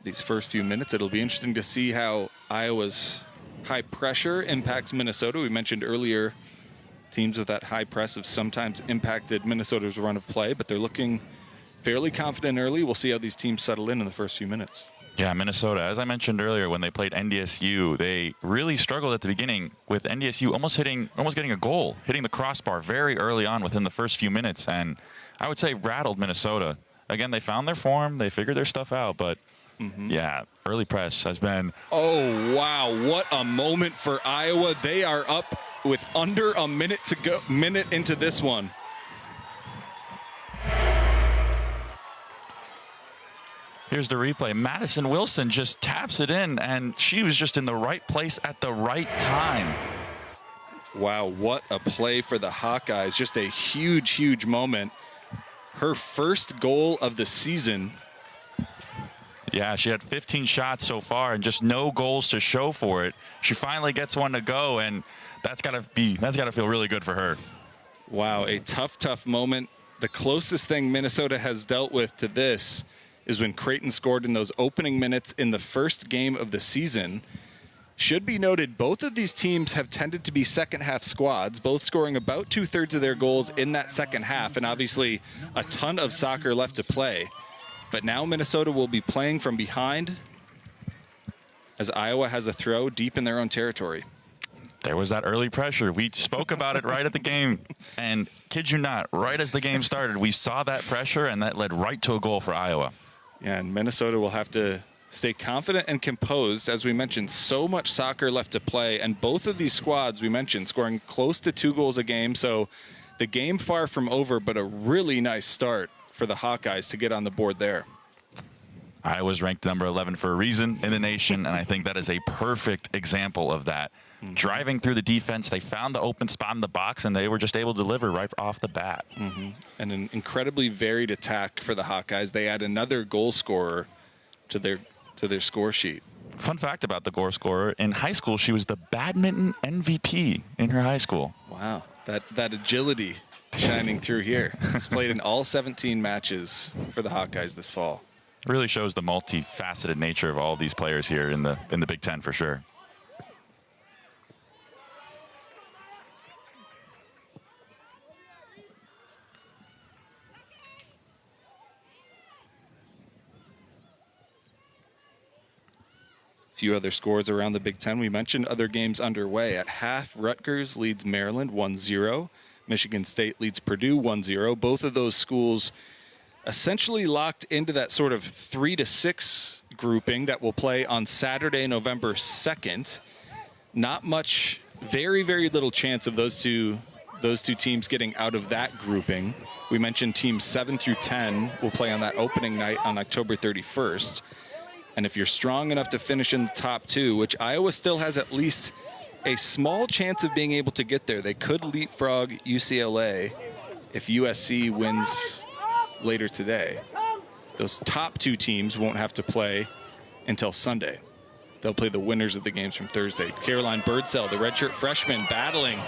these first few minutes. It'll be interesting to see how Iowa's high pressure impacts Minnesota. We mentioned earlier teams with that high press have sometimes impacted Minnesota's run of play, but they're looking fairly confident early. We'll see how these teams settle in the first few minutes. Yeah, Minnesota, as I mentioned earlier, when they played NDSU, they really struggled at the beginning with NDSU almost getting a goal, hitting the crossbar very early on within the first few minutes, and I would say rattled Minnesota. Again, they found their form, they figured their stuff out, but yeah, early press has been... Oh, wow, what a moment for Iowa. They are up with under a minute to go, minute into this one. Here's the replay. Madison Wilson just taps it in, and she was just in the right place at the right time. Wow, what a play for the Hawkeyes. Just a huge, huge moment. Her first goal of the season. Yeah, she had 15 shots so far and just no goals to show for it. She finally gets one to go, and that's gotta feel really good for her. Wow, a tough, tough moment. The closest thing Minnesota has dealt with to this is when Creighton scored in those opening minutes in the first game of the season. Should be noted, both of these teams have tended to be second-half squads, both scoring about 2/3 of their goals in that second half, and obviously a ton of soccer left to play. But now Minnesota will be playing from behind as Iowa has a throw deep in their own territory. There was that early pressure. We spoke about it right at the game, and kid you not, right as the game started, we saw that pressure, and that led right to a goal for Iowa. Yeah, and Minnesota will have to stay confident and composed. As we mentioned, so much soccer left to play, and both of these squads we mentioned scoring close to 2 goals a game, so the game far from over, but a really nice start for the Hawkeyes to get on the board there. Iowa's ranked number 11 for a reason in the nation, and I think that is a perfect example of that. Driving through the defense, they found the open spot in the box, and they were just able to deliver right off the bat. And an incredibly varied attack for the Hawkeyes. They add another goal scorer to their score sheet. Fun fact about the goal scorer, in high school, she was the badminton MVP in her high school. Wow, that agility shining through here. He's played in all 17 matches for the Hawkeyes this fall. It really shows the multifaceted nature of all these players here in the Big Ten for sure. Few other scores around the Big Ten. We mentioned other games underway. At half, Rutgers leads Maryland 1-0. Michigan State leads Purdue 1-0. Both of those schools essentially locked into that sort of 3-6 grouping that will play on Saturday, November 2nd. Not much, very, very little chance of those two teams getting out of that grouping. We mentioned teams 7 through 10 will play on that opening night on October 31st. And if you're strong enough to finish in the top 2, which Iowa still has at least a small chance of being able to get there, they could leapfrog UCLA if USC wins later today. Those top 2 teams won't have to play until Sunday. They'll play the winners of the games from Thursday. Caroline Birdsell, the redshirt freshman, battling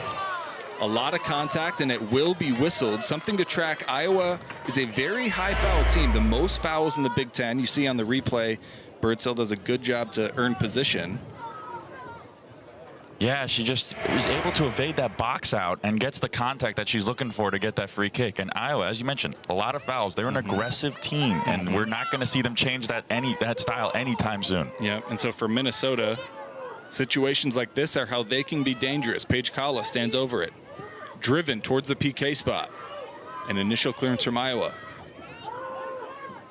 a lot of contact, and it will be whistled. Something to track. Iowa is a very high foul team, the most fouls in the Big Ten. You see on the replay, Birdsell does a good job to earn position. Yeah, she just was able to evade that box out and gets the contact that she's looking for to get that free kick. And Iowa, as you mentioned, a lot of fouls. They're an aggressive team, and we're not going to see them change that style anytime soon. Yeah, and so for Minnesota, situations like this are how they can be dangerous. Paige Kala stands over it. Driven towards the PK spot. An initial clearance from Iowa.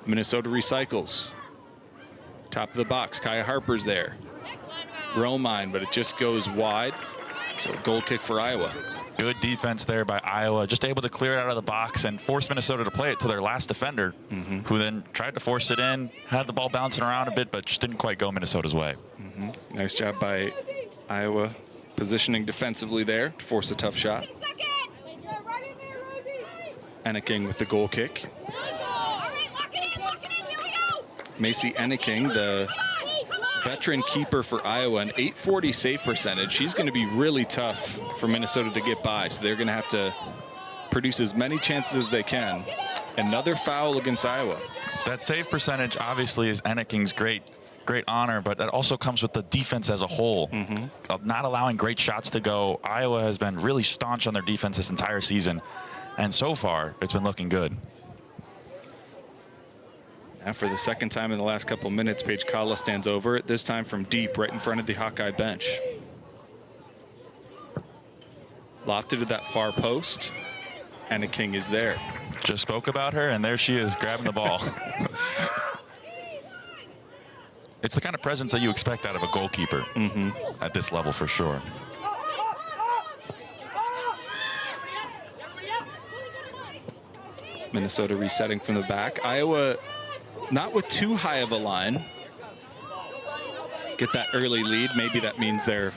Minnesota recycles. Top of the box, Kaya Harper's there. Romine, but it just goes wide. So a goal kick for Iowa. Good defense there by Iowa, just able to clear it out of the box and force Minnesota to play it to their last defender, who then tried to force it in, had the ball bouncing around a bit, but just didn't quite go Minnesota's way. Nice job by Iowa positioning defensively there to force a tough shot. Enneking with the goal kick. Macy Enneking, the veteran keeper for Iowa, an .840 save percentage. She's going to be really tough for Minnesota to get by, so they're going to have to produce as many chances as they can. Another foul against Iowa. That save percentage obviously is Enneking's great honor, but that also comes with the defense as a whole. Of not allowing great shots to go. Iowa has been really staunch on their defense this entire season, and so far it's been looking good. Now for the second time in the last couple minutes, Paige Kala stands over it, this time from deep, right in front of the Hawkeye bench. Lofted to that far post, and King is there. Just spoke about her, and there she is, grabbing the ball. It's the kind of presence that you expect out of a goalkeeper at this level, for sure. Minnesota resetting from the back. Iowa not with too high of a line. Get that early lead. Maybe that means their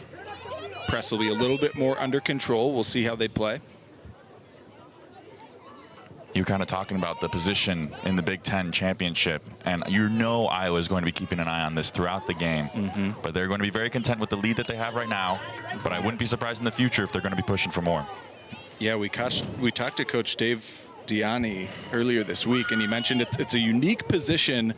press will be a little bit more under control. We'll see how they play. You're kind of talking about the position in the Big Ten championship, and you know Iowa is going to be keeping an eye on this throughout the game. But they're going to be very content with the lead that they have right now. But I wouldn't be surprised in the future if they're going to be pushing for more. Yeah, we talked to Coach Dave Diani earlier this week, and he mentioned it's a unique position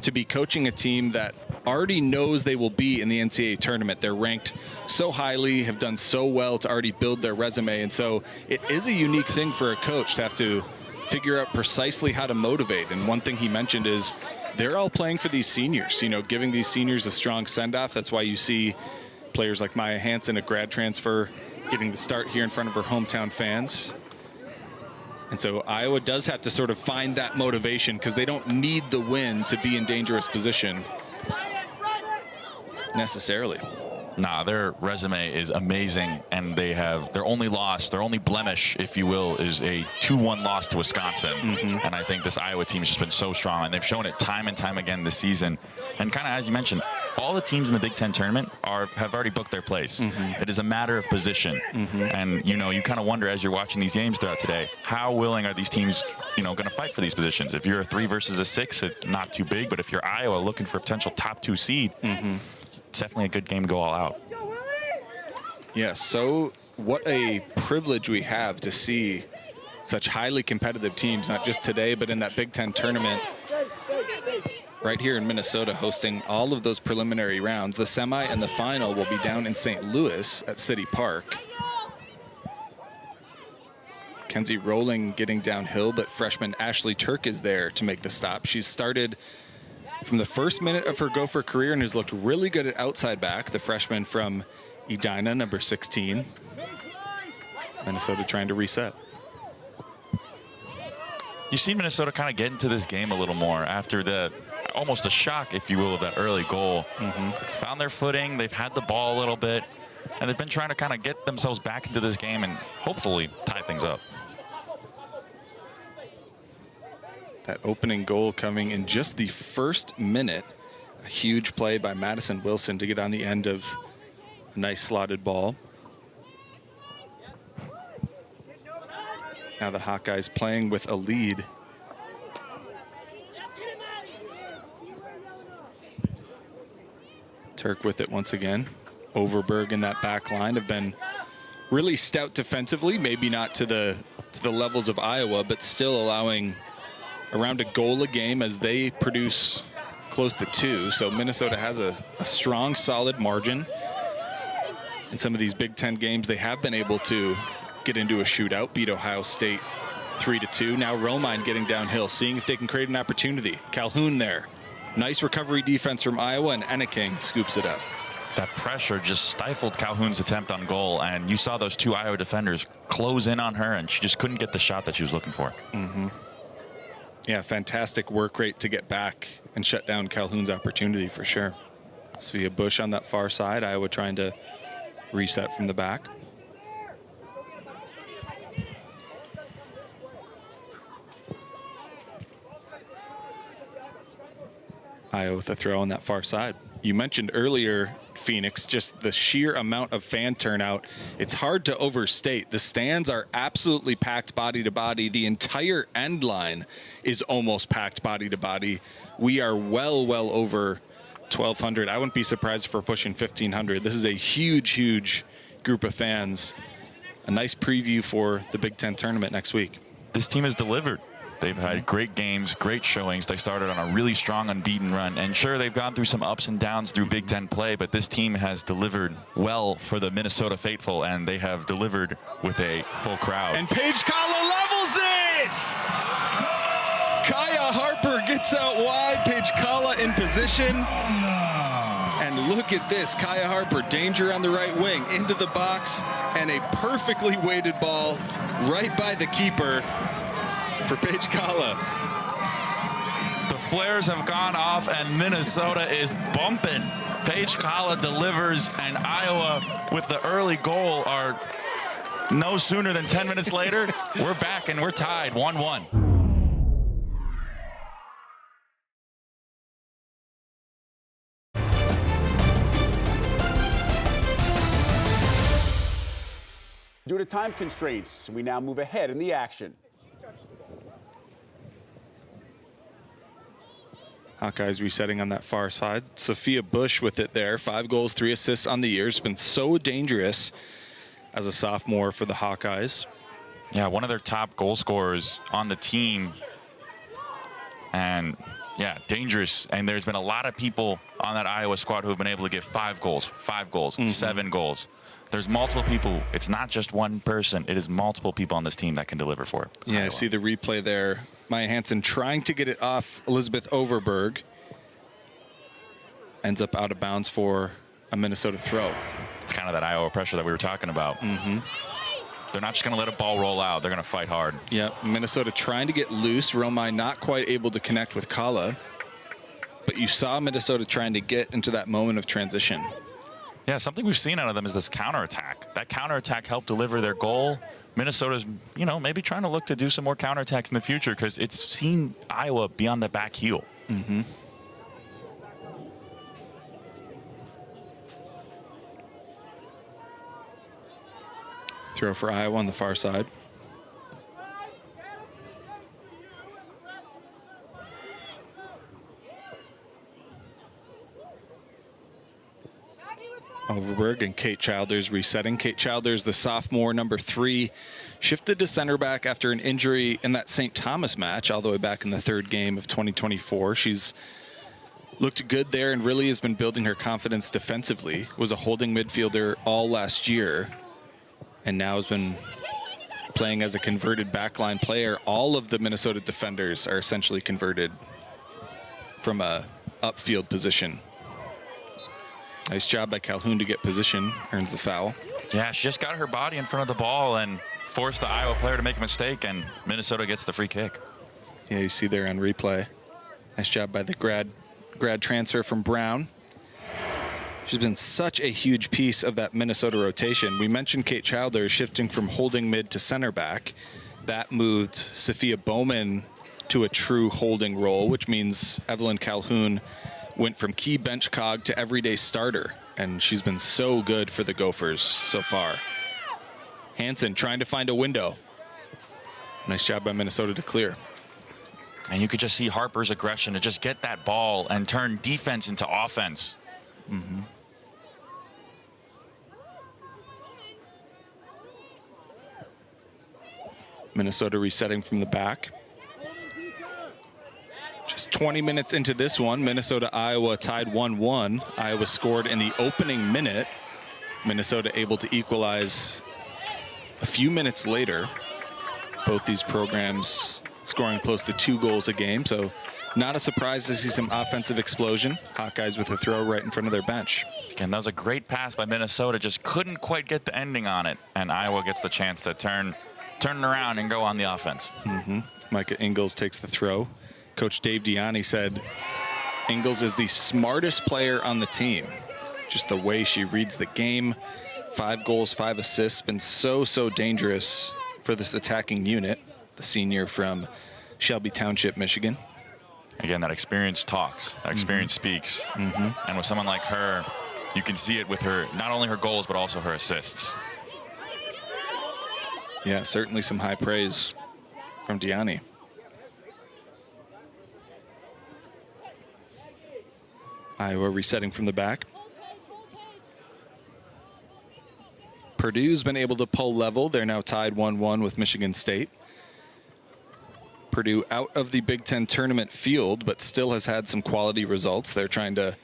to be coaching a team that already knows they will be in the NCAA tournament. They're ranked so highly, have done so well to already build their resume, and so it is a unique thing for a coach to have to figure out precisely how to motivate. And one thing he mentioned is they're all playing for these seniors, you know, giving these seniors a strong send-off. That's why you see players like Maya Hansen, a grad transfer, getting the start here in front of her hometown fans. And so Iowa does have to sort of find that motivation because they don't need the win to be in dangerous position necessarily. Nah, their resume is amazing, and they have their only loss, their only blemish, if you will, is a 2-1 loss to Wisconsin. And I think this Iowa team has just been so strong, and they've shown it time and time again this season. And kind of as you mentioned, all the teams in the Big Ten tournament have already booked their place. It is a matter of position. And, you know, you kind of wonder as you're watching these games throughout today, how willing are these teams, you know, going to fight for these positions? If you're a 3 versus a 6, it's not too big. But if you're Iowa looking for a potential top 2 seed, it's definitely a good game to go all out. Yeah, so what a privilege we have to see such highly competitive teams, not just today, but in that Big Ten tournament right here in Minnesota, hosting all of those preliminary rounds. The semi and the final will be down in St. Louis at City Park. Kenzie Rowling getting downhill, but freshman Ashley Turk is there to make the stop. She's started from the first minute of her Gopher career and has looked really good at outside back, the freshman from Edina, number 16. Minnesota trying to reset. You see Minnesota kind of get into this game a little more after the almost a shock, if you will, of that early goal. Found their footing. They've had the ball a little bit, and they've been trying to kind of get themselves back into this game and hopefully tie things up. That opening goal coming in just the first minute. A huge play by Madison Wilson to get on the end of a nice slotted ball. Now the Hawkeyes playing with a lead. Turk with it once again. Overberg and that back line have been really stout defensively, maybe not to the levels of Iowa, but still allowing around a goal a game as they produce close to 2. So Minnesota has a strong, solid margin. In some of these Big Ten games, they have been able to get into a shootout, beat Ohio State 3-2. Now Romine getting downhill, seeing if they can create an opportunity. Calhoun there. Nice recovery defense from Iowa, and Enneking scoops it up. That pressure just stifled Calhoun's attempt on goal, and you saw those 2 Iowa defenders close in on her, and she just couldn't get the shot that she was looking for. Yeah, fantastic work rate to get back and shut down Calhoun's opportunity for sure. Sophia Bush on that far side. Iowa trying to reset from the back. Iowa with a throw on that far side. You mentioned earlier, Phoenix, just the sheer amount of fan turnout. It's hard to overstate. The stands are absolutely packed body to body. The entire end line is almost packed body to body. We are well over 1,200. I wouldn't be surprised if we're pushing 1,500. This is a huge group of fans. A nice preview for the Big Ten tournament next week. This team has delivered. They've had great games, great showings. They started on a really strong unbeaten run. And sure, they've gone through some ups and downs through Big Ten play, but this team has delivered well for the Minnesota faithful, and they have delivered with a full crowd. And Paige Kala levels it! Kaya Harper gets out wide. Paige Kala in position. And look at this. Kaya Harper, danger on the right wing, into the box, and a perfectly weighted ball right by the keeper for Paige Kala. The flares have gone off, and Minnesota is bumping. Paige Kala delivers, and Iowa, with the early goal, are no sooner than 10 minutes later, we're back and we're tied 1-1. Due to time constraints, we now move ahead in the action. Hawkeyes resetting on that far side. Sophia Bush with it there. 5 goals, 3 assists on the year. Has been so dangerous as a sophomore for the Hawkeyes. Yeah, one of their top goal scorers on the team. And yeah, dangerous. And there's been a lot of people on that Iowa squad who have been able to get 5 goals, 7 goals. There's multiple people. It's not just one person. It is multiple people on this team that can deliver for it. Yeah, Iowa. I see the replay there. Maya Hansen trying to get it off Elizabeth Overberg. Ends up out of bounds for a Minnesota throw. It's kind of that Iowa pressure that we were talking about. They're not just going to let a ball roll out. They're going to fight hard. Yep, Minnesota trying to get loose. Romai not quite able to connect with Kala. But you saw Minnesota trying to get into that moment of transition. Yeah, something we've seen out of them is this counterattack. That counterattack helped deliver their goal. Minnesota's, you know, maybe trying to look to do some more counterattacks in the future because it's seen Iowa be on the back heel. Throw for Iowa on the far side. Overberg and Kate Childers resetting. Kate Childers, the sophomore, number 3, shifted to center back after an injury in that St. Thomas match all the way back in the 3rd game of 2024. She's looked good there and really has been building her confidence defensively. Was a holding midfielder all last year and now has been playing as a converted backline player. All of the Minnesota defenders are essentially converted from a upfield position. Nice job by Calhoun to get position, earns the foul. Yeah, she just got her body in front of the ball and forced the Iowa player to make a mistake, and Minnesota gets the free kick. Yeah, you see there on replay. Nice job by the grad transfer from Brown. She's been such a huge piece of that Minnesota rotation. We mentioned Kate Childers shifting from holding mid to center back. That moved Sophia Bowman to a true holding role, which means Evelyn Calhoun went from key bench cog to everyday starter, and she's been so good for the Gophers so far. Hansen trying to find a window. Nice job by Minnesota to clear. And you could just see Harper's aggression to just get that ball and turn defense into offense. Minnesota resetting from the back. Just 20 minutes into this one, Minnesota-Iowa tied 1-1. Iowa scored in the opening minute. Minnesota able to equalize a few minutes later. Both these programs scoring close to 2 goals a game, so not a surprise to see some offensive explosion. Hawkeyes with a throw right in front of their bench. Again, that was a great pass by Minnesota, just couldn't quite get the ending on it, and Iowa gets the chance to turn it around and go on the offense. Micah Ingles takes the throw. Coach Dave Diani said Ingles is the smartest player on the team. Just the way she reads the game. 5 goals, 5 assists. Been so dangerous for this attacking unit. The senior from Shelby Township, Michigan. Again, that experience talks. That experience speaks. And with someone like her, you can see it with her, not only her goals, but also her assists. Yeah, certainly some high praise from Diani. Iowa resetting from the back. Purdue's been able to pull level. They're now tied 1-1 with Michigan State. Purdue out of the Big Ten tournament field, but still has had some quality results. They're trying to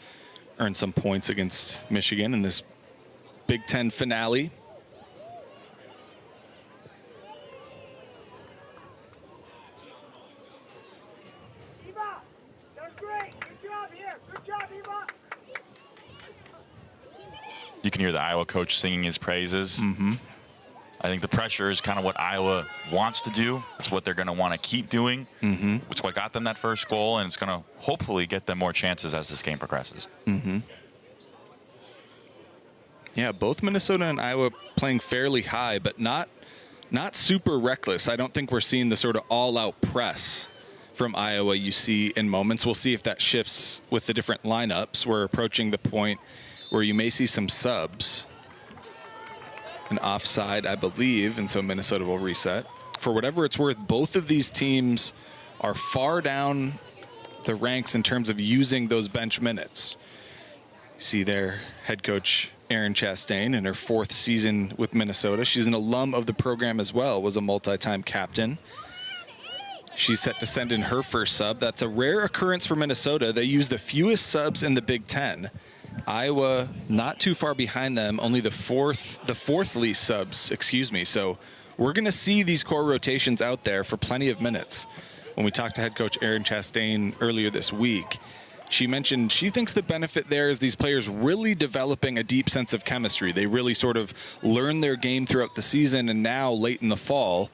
earn some points against Michigan in this Big Ten finale. You can hear the Iowa coach singing his praises. Mm-hmm. I think the pressure is kind of what Iowa wants to do. It's what they're going to want to keep doing. Mm-hmm. It's what got them that first goal, and it's going to hopefully get them more chances as this game progresses. Mm-hmm. Yeah, both Minnesota and Iowa playing fairly high, but not super reckless. I don't think we're seeing the sort of all-out press from Iowa you see in moments. We'll see if that shifts with the different lineups. We're approaching the point where you may see some subs. An offside, I believe, and so Minnesota will reset. For whatever it's worth, both of these teams are far down the ranks in terms of using those bench minutes. You see their head coach, Erin Chastain, in her 4th season with Minnesota. She's an alum of the program as well, was a multi-time captain. She's set to send in her first sub. That's a rare occurrence for Minnesota. They use the fewest subs in the Big Ten. Iowa not too far behind them, only the fourth least subs, excuse me. So we're going to see these core rotations out there for plenty of minutes. When we talked to head coach Erin Chastain earlier this week, she mentioned she thinks the benefit there is these players really developing a deep sense of chemistry. They really sort of learn their game throughout the season, and now late in the fall,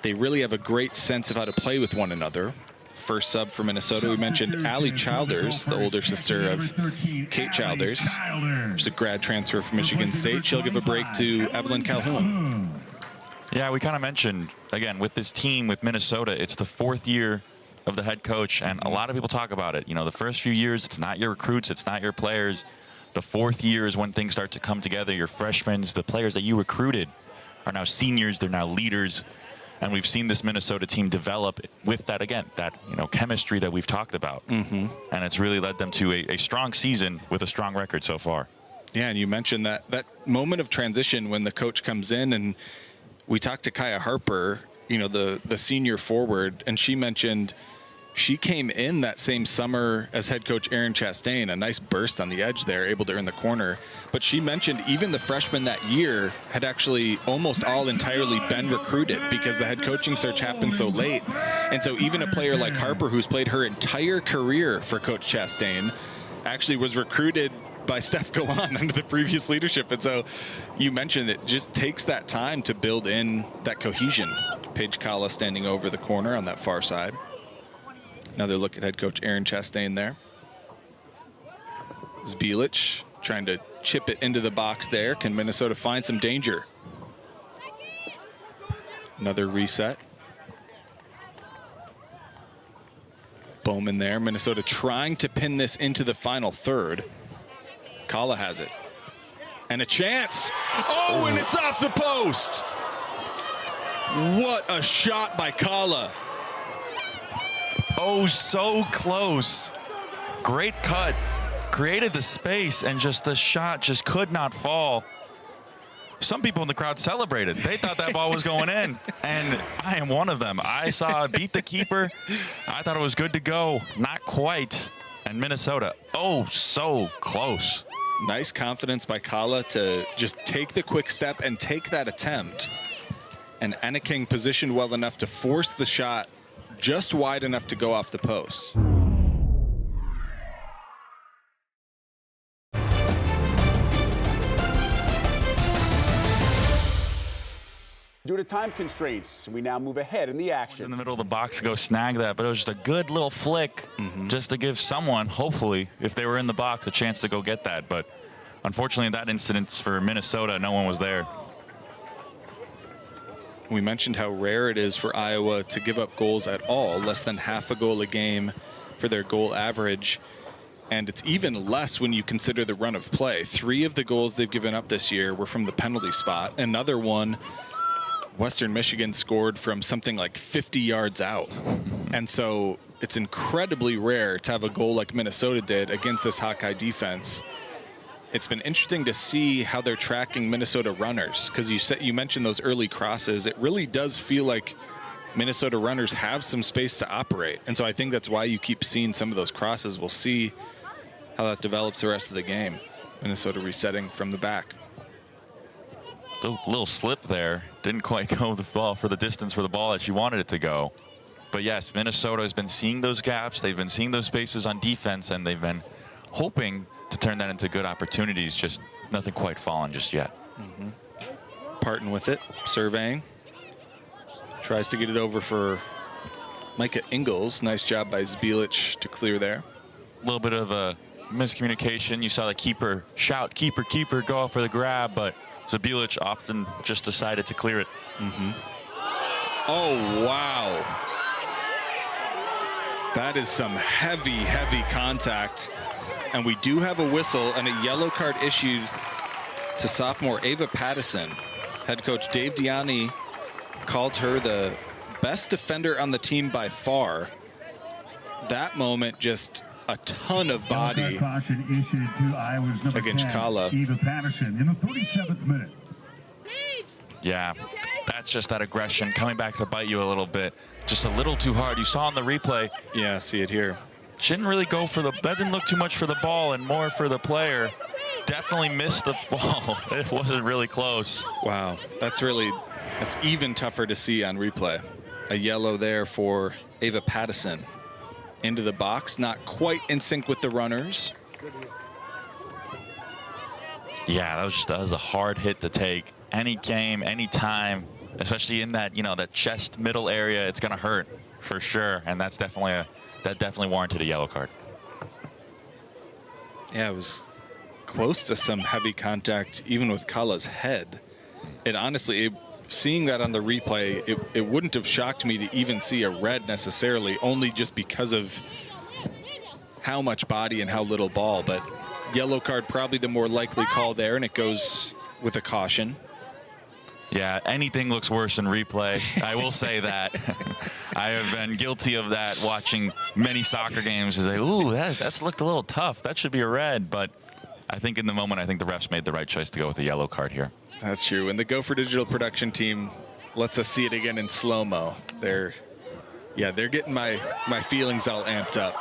they really have a great sense of how to play with one another. First sub for Minnesota, we mentioned Allie Childers, the older sister of Kate Childers. She's a grad transfer from Michigan State. She'll give a break to Evelyn Calhoun. Yeah, we kind of mentioned, again, with this team, with Minnesota, it's the 4th year of the head coach, and a lot of people talk about it. You know, the first few years, it's not your recruits, it's not your players. The 4th year is when things start to come together. Your freshmen, the players that you recruited are now seniors, they're now leaders. And we've seen this Minnesota team develop with that, again, that chemistry that we've talked about. Mm-hmm. And it's really led them to a strong season with a strong record so far. Yeah, and you mentioned that moment of transition when the coach comes in, and we talked to Kaya Harper, the senior forward, and she mentioned she came in that same summer as head coach Erin Chastain, a nice burst on the edge there, able to earn the corner. But she mentioned even the freshmen that year had actually almost all entirely been recruited because the head coaching search happened so late. And so even a player like Harper, who's played her entire career for Coach Chastain, actually was recruited by Steph Gallant under the previous leadership. And so you mentioned it just takes that time to build in that cohesion. Paige Kala standing over the corner on that far side. Another look at head coach Erin Chastain there. Zbilic trying to chip it into the box there. Can Minnesota find some danger? Another reset. Bowman there. Minnesota trying to pin this into the final third. Kala has it. And a chance. Oh, and it's off the post. What a shot by Kala. Oh, so close. Great cut. Created the space, and just the shot just could not fall. Some people in the crowd celebrated. They thought that ball was going in, and I am one of them. I saw it beat the keeper. I thought it was good to go. Not quite. And Minnesota, oh, so close. Nice confidence by Kala to just take the quick step and take that attempt. And Enneking positioned well enough to force the shot just wide enough to go off the post. Due to time constraints, we now move ahead in the action. In the middle of the box to go snag that, but it was just a good little flick just to give someone, hopefully, if they were in the box, a chance to go get that. But unfortunately, in that instance for Minnesota, no one was there. We mentioned how rare it is for Iowa to give up goals at all, less than half a goal a game for their goal average. And it's even less when you consider the run of play. 3 of the goals they've given up this year were from the penalty spot. Another one, Western Michigan scored from something like 50 yards out. And so it's incredibly rare to have a goal like Minnesota did against this Hawkeye defense. It's been interesting to see how they're tracking Minnesota runners, because you mentioned those early crosses. It really does feel like Minnesota runners have some space to operate. And so I think that's why you keep seeing some of those crosses. We'll see how that develops the rest of the game. Minnesota resetting from the back. Little slip there. Didn't quite go the ball for the distance for the ball that she wanted it to go. But yes, Minnesota has been seeing those gaps. They've been seeing those spaces on defense, and they've been hoping to turn that into good opportunities. Just nothing quite fallen just yet. Parton with it, surveying. Tries to get it over for Micah Ingles. Nice job by Zbilic to clear there. A little bit of a miscommunication. You saw the keeper shout, keeper, keeper, go out for the grab, but Zbilic often just decided to clear it. Oh, wow. That is some heavy, heavy contact. And we do have a whistle and a yellow card issued to sophomore Ava Pattison. Head coach Dave Diani called her the best defender on the team by far. That moment, just a ton of body caution issued to Iowa's number against 10, Kala. Eva Patterson in the 37th minute. Yeah, that's just that aggression coming back to bite you a little bit. Just a little too hard. You saw on the replay. Yeah, see it here. She didn't really go for the, that didn't look too much for the ball and more for the player. Definitely missed the ball. It wasn't really close. Wow, that's even tougher to see on replay. A yellow there for Ava Pattison. Into the box, not quite in sync with the runners. Yeah, that was a hard hit to take. Any game, any time, especially in that, that chest middle area, it's gonna hurt for sure. And that's definitely warranted a yellow card. Yeah, it was close to some heavy contact, even with Kala's head. And honestly, seeing that on the replay, it wouldn't have shocked me to even see a red necessarily, only just because of how much body and how little ball. But yellow card probably the more likely call there, and it goes with a caution. Yeah, anything looks worse in replay. I will say that. I have been guilty of that watching many soccer games. Is like, ooh, that's looked a little tough. That should be a red. But I think in the moment, I think the refs made the right choice to go with a yellow card here. That's true. And the Gopher Digital production team lets us see it again in slow-mo. They're getting my feelings all amped up.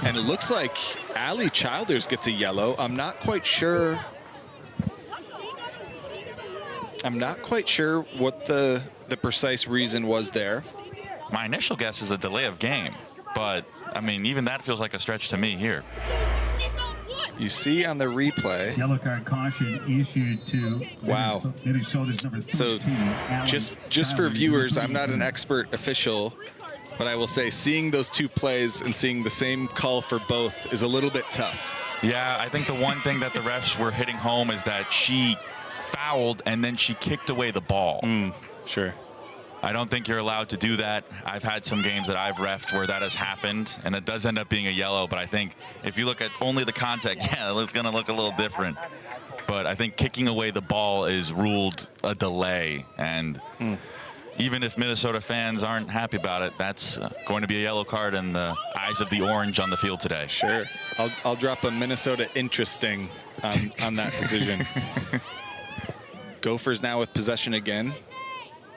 And it looks like Allie Childers gets a yellow. I'm not quite sure what the precise reason was there. My initial guess is a delay of game, but I mean, even that feels like a stretch to me here. You see on the replay. Yellow card caution issued to Wow. Minnesota's number 13. So just for viewers, I'm not an expert official, but I will say seeing those two plays and seeing the same call for both is a little bit tough. Yeah, I think the one thing that the refs were hitting home is that she fouled and then she kicked away the ball. Sure. I don't think you're allowed to do that. I've had some games that I've reffed where that has happened, and it does end up being a yellow. But I think if you look at only the contact, yeah, it's going to look a little different. But I think kicking away the ball is ruled a delay. And even if Minnesota fans aren't happy about it, that's going to be a yellow card in the eyes of the orange on the field today. Sure. I'll drop a Minnesota interesting on that decision. Gophers now with possession again.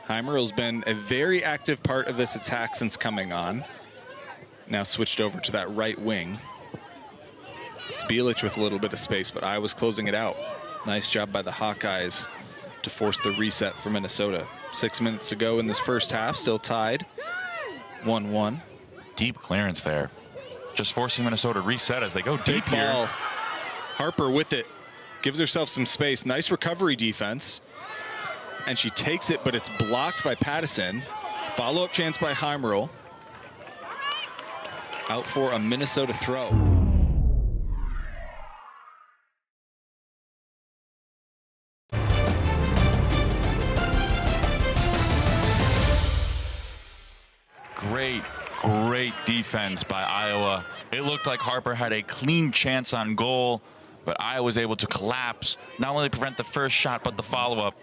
Heimerl's been a very active part of this attack since coming on. Now switched over to that right wing. Zbilic with a little bit of space, but Iowa's closing it out. Nice job by the Hawkeyes to force the reset for Minnesota. 6 minutes to go in this first half, still tied. 1-1. Deep clearance there. Just forcing Minnesota to reset as they go deep Big ball. here. Harper with it. Gives herself some space. Nice recovery defense. And she takes it, but it's blocked by Pattison. Follow-up chance by Heimerl. Out for a Minnesota throw. Great defense by Iowa. It looked like Harper had a clean chance on goal, but Iowa was able to collapse, not only prevent the first shot, but the follow-up,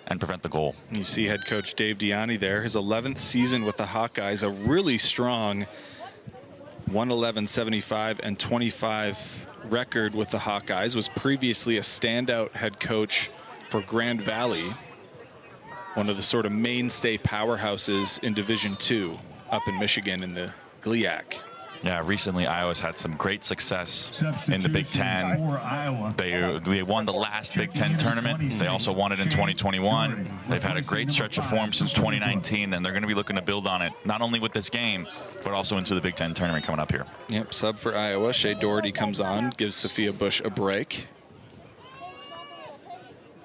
and prevent the goal. You see head coach Dave Diani there, his 11th season with the Hawkeyes, a really strong 111-75 and 25 record with the Hawkeyes, was previously a standout head coach for Grand Valley. one of the sort of mainstay powerhouses in Division II up in Michigan in the GLIAC. Yeah, recently Iowa's had some great success in the Big Ten. For Iowa. They won the last Big Ten tournament. They also won it in 2021. They've had a great stretch of form since 2019, and they're going to be looking to build on it, not only with this game, but also into the Big Ten tournament coming up here. Yep, sub for Iowa. Shea Doherty comes on, gives Sophia Bush a break.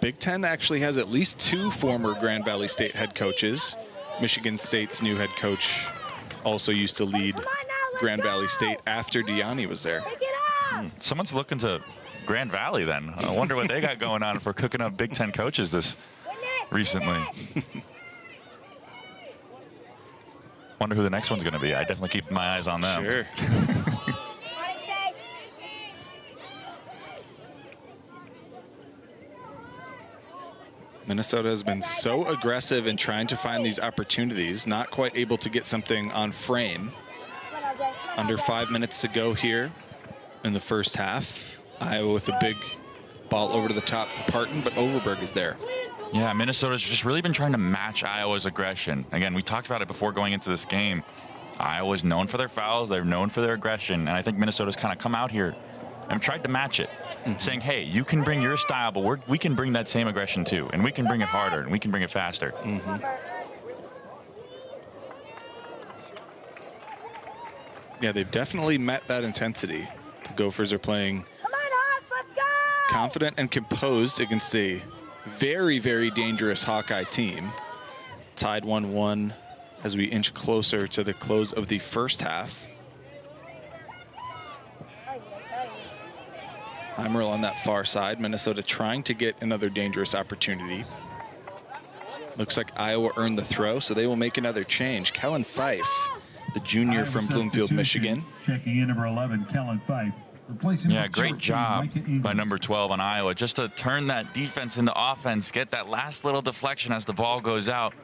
Big Ten actually has at least 2 former Grand Valley State head coaches. Michigan State's new head coach also used to lead Grand Valley State after Deani was there. Someone's looking to Grand Valley then. I wonder what they got going on for cooking up Big Ten coaches this recently. Wonder who the next one's going to be. I definitely keep my eyes on them. Sure. Minnesota has been so aggressive in trying to find these opportunities, not quite able to get something on frame. Under 5 minutes to go here in the first half. Iowa with a big ball over to the top for Parton, but Overberg is there. Yeah, Minnesota's just really been trying to match Iowa's aggression. Again, we talked about it before going into this game. Iowa's known for their fouls. They're known for their aggression. And I think Minnesota's kind of come out here and tried to match it, saying, hey, you can bring your style, but we can bring that same aggression too. And we can bring it harder, and we can bring it faster. Yeah, they've definitely met that intensity. The Gophers are playing confident and composed against a very, very dangerous Hawkeye team. Tied 1-1 as we inch closer to the close of the first half. Heimerl on that far side. Minnesota trying to get another dangerous opportunity. Looks like Iowa earned the throw, so they will make another change. Kellen Fife, the junior from Bloomfield, Michigan. Checking in number 11, Kellen Fife. Yeah, great job by number 12 on Iowa, just to turn that defense into offense, get that last little deflection as the ball goes out.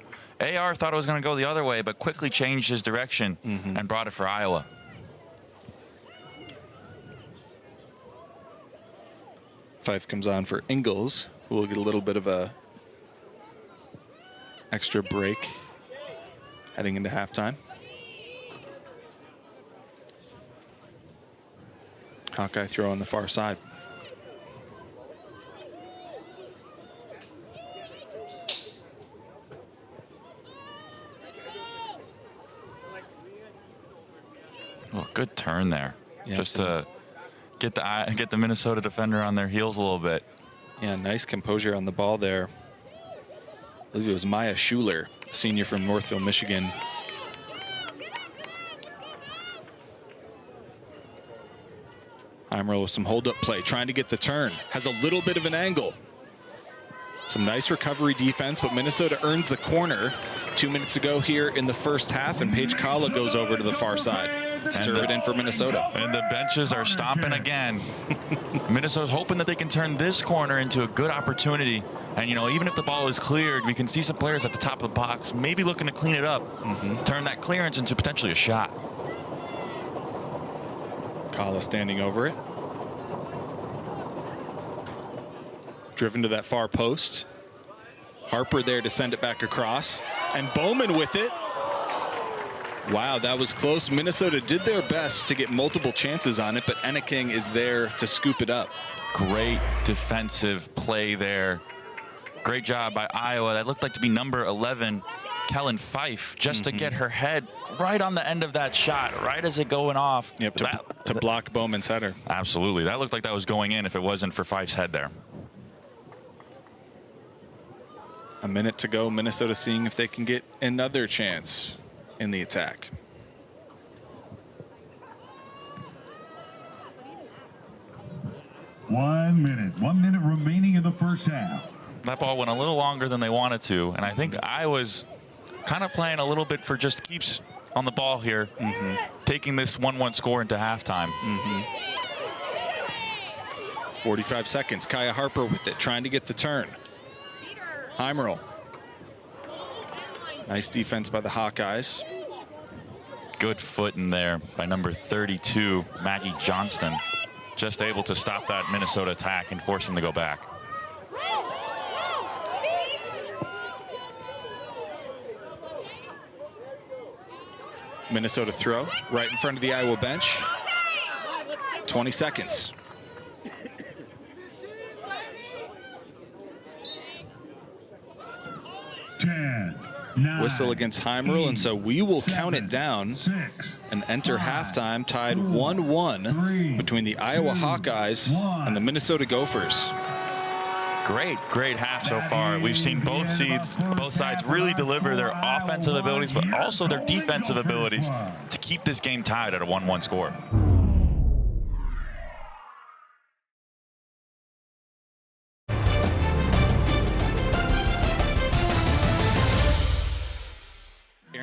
AR thought it was going to go the other way, but quickly changed his direction and brought it for Iowa. Fife comes on for Ingles, who will get a little bit of a extra break heading into halftime. Hawkeye throw on the far side. Oh, good turn there. Yeah, just to get the Minnesota defender on their heels a little bit. Yeah, nice composure on the ball there. I believe it was Maya Schuler, senior from Northville, Michigan. Heimerl with some hold-up play, trying to get the turn. Has a little bit of an angle. Some nice recovery defense, but Minnesota earns the corner. 2 minutes ago here in the first half, and Paige Kala goes over to the far side. Serve it in for Minnesota. And the benches are stomping again. Minnesota's hoping that they can turn this corner into a good opportunity. And, you know, even if the ball is cleared, we can see some players at the top of the box maybe looking to clean it up, turn that clearance into potentially a shot. Kala standing over it. Driven to that far post. Harper there to send it back across. And Bowman with it. Wow, that was close. Minnesota did their best to get multiple chances on it, but Enneking is there to scoop it up. Great defensive play there. Great job by Iowa. That looked like to be number 11, Kellen Fife, just to get her head right on the end of that shot, right as it going off. Yep, to block Bowman's header. Absolutely. That looked like that was going in if it wasn't for Fife's head there. A minute to go. Minnesota seeing if they can get another chance in the attack. One minute remaining in the first half. That ball went a little longer than they wanted to, and I think Iowa's kind of playing a little bit for just keeps on the ball here, taking this 1-1 score into halftime. 45 seconds. Kaya Harper with it, trying to get the turn. Heimerl. Nice defense by the Hawkeyes. Good foot in there by number 32, Maggie Johnston. Just able to stop that Minnesota attack and force them to go back. Minnesota throw right in front of the Iowa bench. 20 seconds. Whistle against Heimerl, and so we will count it down and enter halftime tied 1-1 between the Iowa Hawkeyes and the Minnesota Gophers. Great half so far. We've seen both sides really deliver their offensive abilities, but also their defensive abilities to keep this game tied at a 1-1 score.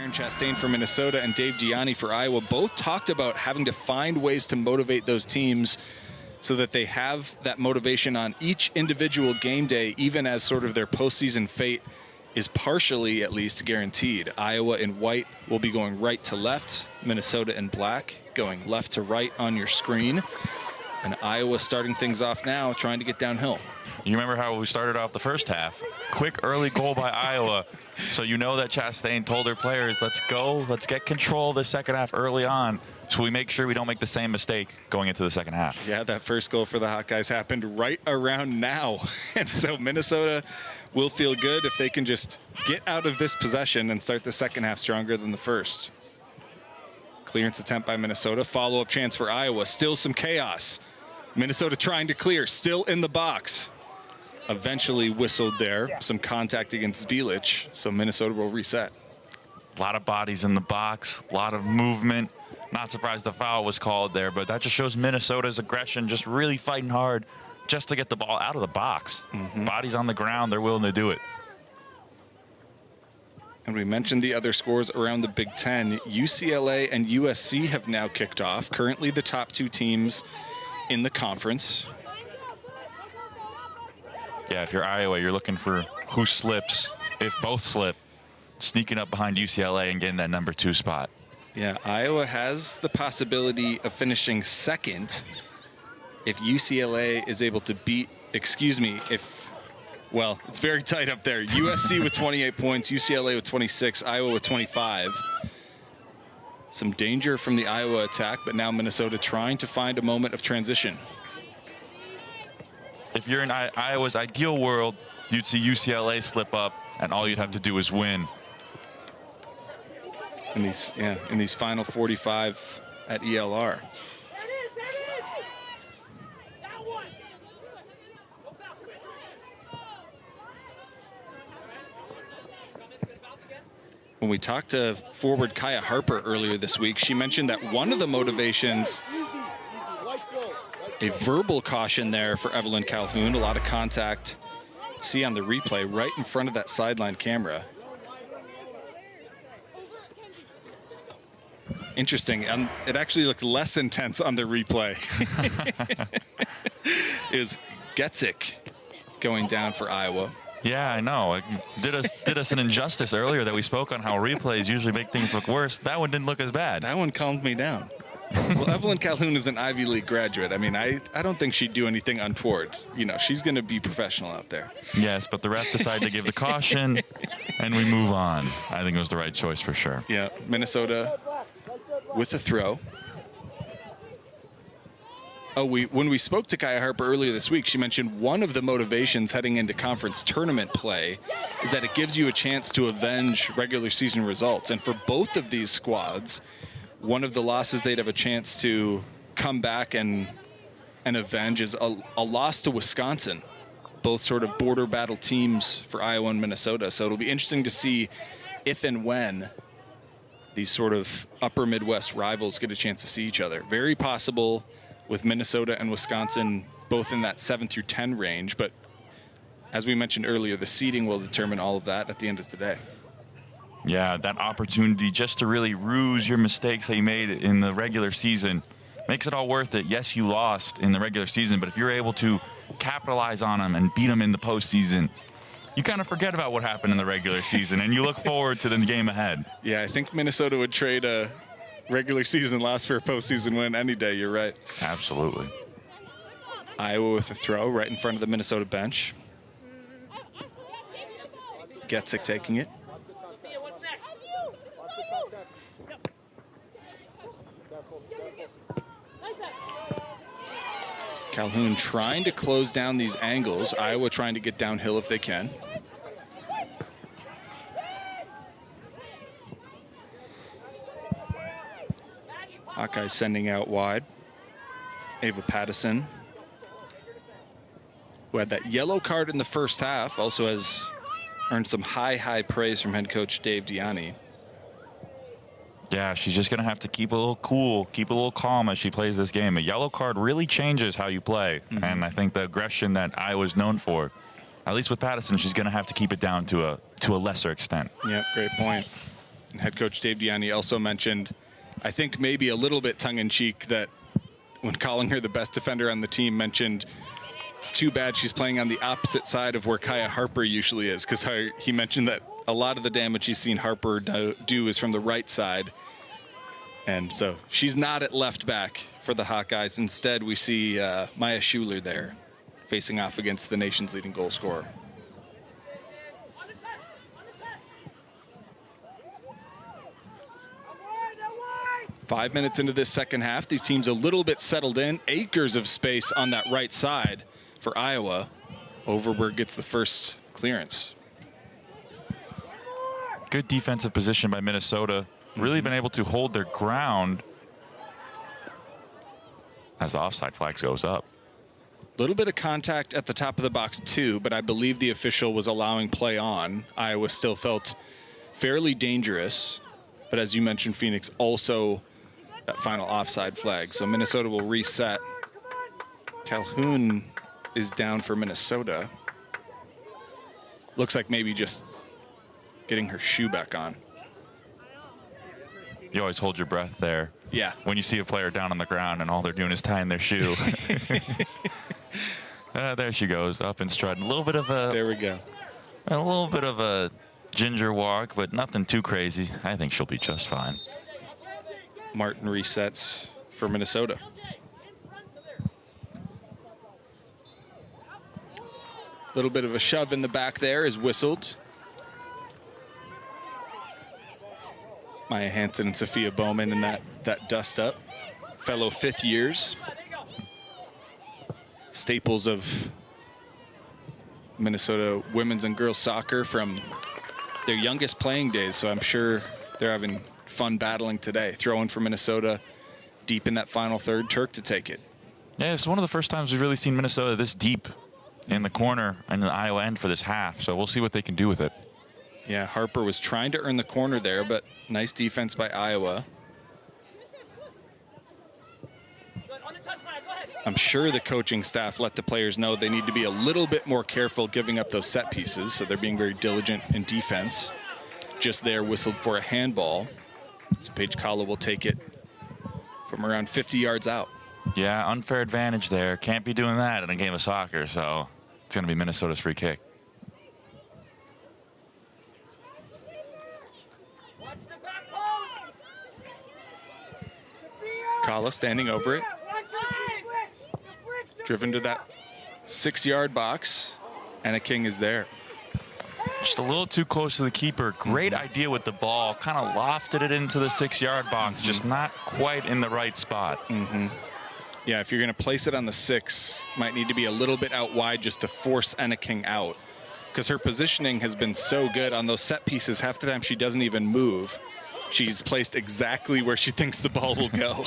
Chastain for Minnesota and Dave Gianni for Iowa both talked about having to find ways to motivate those teams so that they have that motivation on each individual game day, even as sort of their postseason fate is partially at least guaranteed. Iowa in white will be going right to left, Minnesota in black going left to right on your screen. And Iowa starting things off now, trying to get downhill. You remember how we started off the first half? Quick early goal by Iowa. So you know that Chastain told her players, let's go, let's get control of the second half early on, so we make sure we don't make the same mistake going into the second half. Yeah, that first goal for the Hawkeyes happened right around now. And so Minnesota will feel good if they can just get out of this possession and start the second half stronger than the first. Clearance attempt by Minnesota. Follow-up chance for Iowa. Still some chaos. Minnesota trying to clear. Still in the box. Eventually whistled there. Some contact against Bielich. So Minnesota will reset. A lot of bodies in the box. A lot of movement. Not surprised the foul was called there, but that just shows Minnesota's aggression, just really fighting hard just to get the ball out of the box. Bodies on the ground. They're willing to do it. And we mentioned the other scores around the Big Ten. UCLA and USC have now kicked off. Currently the top two teams in the conference. Yeah, if you're Iowa, you're looking for who slips. If both slip, sneaking up behind UCLA and getting that _2 spot. Yeah, Iowa has the possibility of finishing second if UCLA is able to beat, well, it's very tight up there. USC with 28 points, UCLA with 26, Iowa with 25. Some danger from the Iowa attack, but now Minnesota trying to find a moment of transition. If you're in Iowa's ideal world, you'd see UCLA slip up, and all you'd have to do is win. In these final 45 at ELR. When we talked to forward Kaya Harper earlier this week, she mentioned that one of the motivations, a verbal caution there for Evelyn Calhoun, a lot of contact. See on the replay right in front of that sideline camera. Interesting, and it actually looked less intense on the replay. Is Getzik going down for Iowa? Yeah, I know. It did us an injustice earlier that we spoke on how replays usually make things look worse. That one didn't look as bad. That one calmed me down. Well, Evelyn Calhoun is an Ivy League graduate. I mean, I don't think she'd do anything untoward. You know, she's going to be professional out there. Yes, but the ref decided to give the caution, and we move on. I think it was the right choice for sure. Yeah, Minnesota with the throw. Oh, when we spoke to Kaya Harper earlier this week, she mentioned one of the motivations heading into conference tournament play is that it gives you a chance to avenge regular season results. And for both of these squads, one of the losses they'd have a chance to come back and avenge is a loss to Wisconsin. Both sort of border battle teams for Iowa and Minnesota. So it'll be interesting to see if and when these sort of upper Midwest rivals get a chance to see each other. Very possible with Minnesota and Wisconsin both in that 7 through 10 range. But as we mentioned earlier, the seeding will determine all of that at the end of the day. Yeah, that opportunity just to really ruse your mistakes that you made in the regular season makes it all worth it. Yes, you lost in the regular season, but if you're able to capitalize on them and beat them in the postseason, you kind of forget about what happened in the regular season and you look forward to the game ahead. Yeah, I think Minnesota would trade a regular season loss for a postseason win any day. You're right. Absolutely. Iowa with a throw right in front of the Minnesota bench. Getzik taking it. Calhoun trying to close down these angles. Iowa trying to get downhill if they can. Hawkeyes sending out wide. Ava Pattison, who had that yellow card in the first half, also has earned some high praise from head coach Dave Diani. Yeah, she's just going to have to keep a little cool, keep a little calm as she plays this game. A yellow card really changes how you play. And I think the aggression that Iowa's known for, at least with Pattison, she's going to have to keep it down to a lesser extent. Yeah, great point. And head coach Dave Diani also mentioned, I think maybe a little bit tongue-in-cheek, that when calling her the best defender on the team, mentioned it's too bad she's playing on the opposite side of where Kaya Harper usually is, because he mentioned that a lot of the damage he's seen Harper do is from the right side. And so she's not at left back for the Hawkeyes. Instead, we see Maya Schuler there facing off against the nation's leading goal scorer. Five minutes into this second half, these teams a little bit settled in. Acres of space on that right side for Iowa. Overberg gets the first clearance. Good defensive position by Minnesota. Really been able to hold their ground as the offside flags goes up. A little bit of contact at the top of the box too, but I believe the official was allowing play on. Iowa still felt fairly dangerous, but as you mentioned, Phoenix also that final offside flag. So Minnesota will reset. Calhoun is down for Minnesota. Looks like maybe just getting her shoe back on. You always hold your breath there. Yeah. When you see a player down on the ground and all they're doing is tying their shoe. There she goes, up and strutting. A little bit of a... There we go. A little bit of a ginger walk, but nothing too crazy. I think she'll be just fine. Martin resets for Minnesota. Little bit of a shove in the back there is whistled. Maya Hansen and Sophia Bowman in that dust up. Fellow fifth years. Staples of Minnesota women's and girls soccer from their youngest playing days. So I'm sure they're having fun battling today. Throwing for Minnesota deep in that final third. Turk to take it. Yeah, it's one of the first times we've really seen Minnesota this deep in the corner and the Iowa end for this half. So we'll see what they can do with it. Yeah, Harper was trying to earn the corner there, but nice defense by Iowa. I'm sure the coaching staff let the players know they need to be a little bit more careful giving up those set pieces, so they're being very diligent in defense. Just there, whistled for a handball. So Paige Kala will take it from around 50 yards out. Yeah, unfair advantage there. Can't be doing that in a game of soccer, so it's going to be Minnesota's free kick. Kala standing over it. Driven to that 6-yard box. Anna King is there. Just a little too close to the keeper. Great idea with the ball. Kind of lofted it into the 6-yard box. Just not quite in the right spot. Yeah, if you're going to place it on the 6, might need to be a little bit out wide just to force Anna King out. Because her positioning has been so good on those set pieces. Half the time she doesn't even move. She's placed exactly where she thinks the ball will go.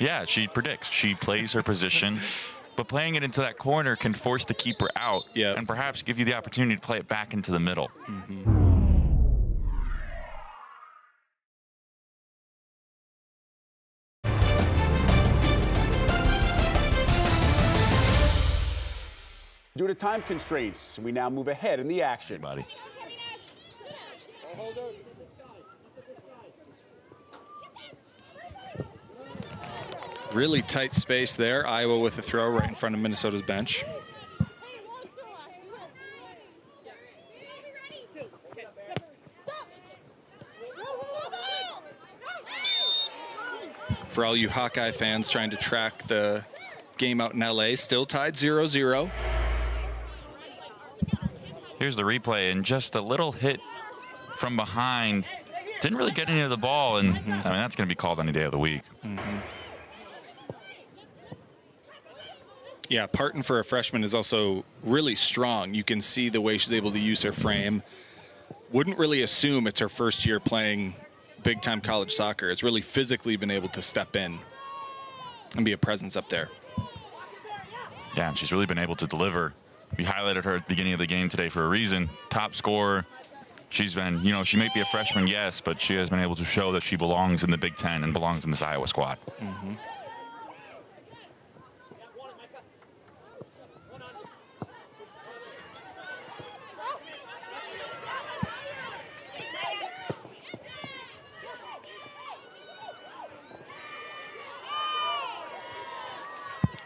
Yeah, she predicts. She plays her position. But playing it into that corner can force the keeper out and perhaps give you the opportunity to play it back into the middle. Due to time constraints, we now move ahead in the action. Buddy. Really tight space there. Iowa with a throw right in front of Minnesota's bench. For all you Hawkeye fans trying to track the game out in LA, still tied 0-0. Here's the replay, and just a little hit from behind didn't really get any of the ball, and I mean, that's going to be called any day of the week. Yeah, Parton for a freshman is also really strong. You can see the way she's able to use her frame. Wouldn't really assume it's her first year playing big-time college soccer. Has really physically been able to step in and be a presence up there. Yeah, and she's really been able to deliver. We highlighted her at the beginning of the game today for a reason. Top scorer. She's been, you know, she may be a freshman, yes, but she has been able to show that she belongs in the Big Ten and belongs in this Iowa squad.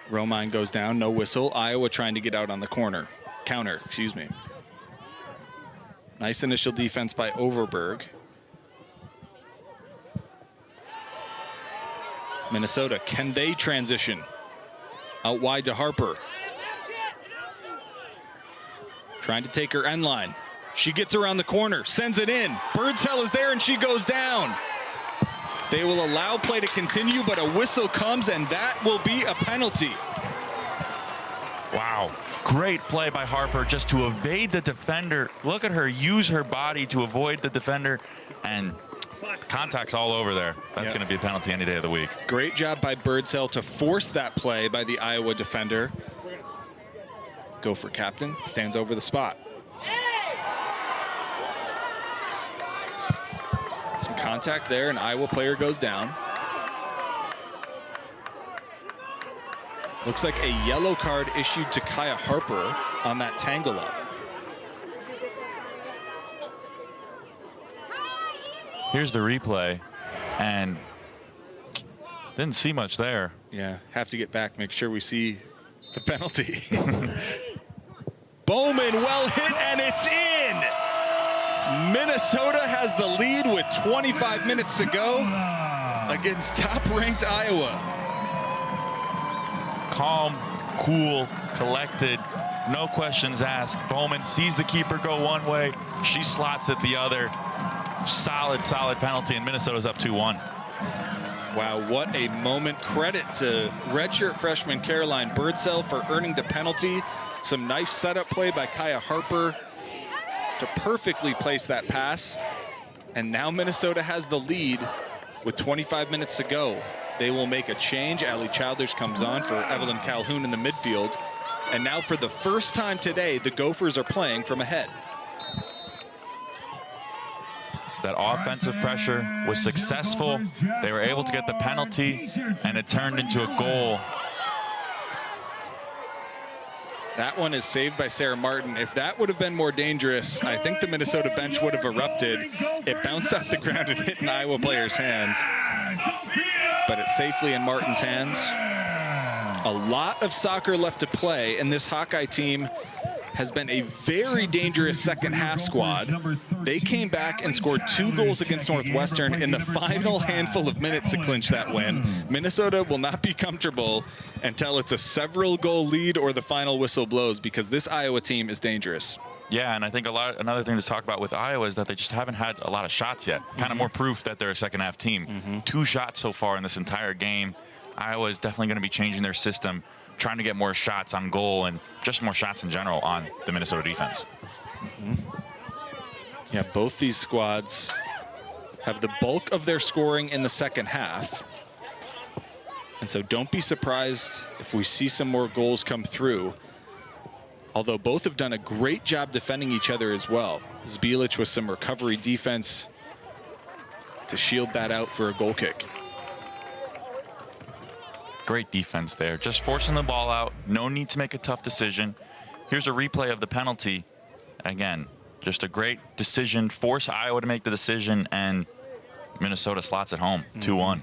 Romine goes down, no whistle. Iowa trying to get out on the counter, excuse me. Nice initial defense by Overberg. Minnesota, can they transition? Out wide to Harper. Trying to take her end line. She gets around the corner, sends it in. Birdsell is there and she goes down. They will allow play to continue, but a whistle comes and that will be a penalty. Wow. Great play by Harper just to evade the defender. Look at her use her body to avoid the defender, and contact's all over there. That's going to be a penalty any day of the week. Great job by Birdsell to force that play by the Iowa defender. Gopher captain stands over the spot. Some contact there, an Iowa player goes down. Looks like a yellow card issued to Kaya Harper on that tangle up. Here's the replay, and didn't see much there. Yeah, have to get back, make sure we see the penalty. Bowman, well hit, and it's in! Minnesota has the lead with 25 minutes to go against top-ranked Iowa. Calm, cool, collected, no questions asked. Bowman sees the keeper go one way, she slots it the other. Solid penalty, and Minnesota's up 2-1. Wow, what a moment. Credit to redshirt freshman Caroline Birdsell for earning the penalty. Some nice setup play by Kaya Harper to perfectly place that pass. And now Minnesota has the lead with 25 minutes to go. They will make a change. Allie Childers comes on for Evelyn Calhoun in the midfield. And now for the first time today, the Gophers are playing from ahead. That offensive pressure was successful. They were able to get the penalty, and it turned into a goal. That one is saved by Sarah Martin. If that would have been more dangerous, I think the Minnesota bench would have erupted. It bounced off the ground and hit an Iowa player's hands. But it's safely in Martin's hands. A lot of soccer left to play, and this Hawkeye team has been a very dangerous second half squad. They came back and scored 2 goals against Northwestern in the final handful of minutes to clinch that win. Minnesota will not be comfortable until it's a several goal lead or the final whistle blows, because this Iowa team is dangerous. Yeah, and I think another thing to talk about with Iowa is that they just haven't had a lot of shots yet. Kind of more proof that they're a second half team. 2 shots so far in this entire game. Iowa is definitely going to be changing their system, trying to get more shots on goal and just more shots in general on the Minnesota defense. Yeah, both these squads have the bulk of their scoring in the second half. And so don't be surprised if we see some more goals come through. Although both have done a great job defending each other as well. Zbilic with some recovery defense to shield that out for a goal kick. Great defense there, just forcing the ball out. No need to make a tough decision. Here's a replay of the penalty. Again, just a great decision. Force Iowa to make the decision, and Minnesota slots it home, 2-1.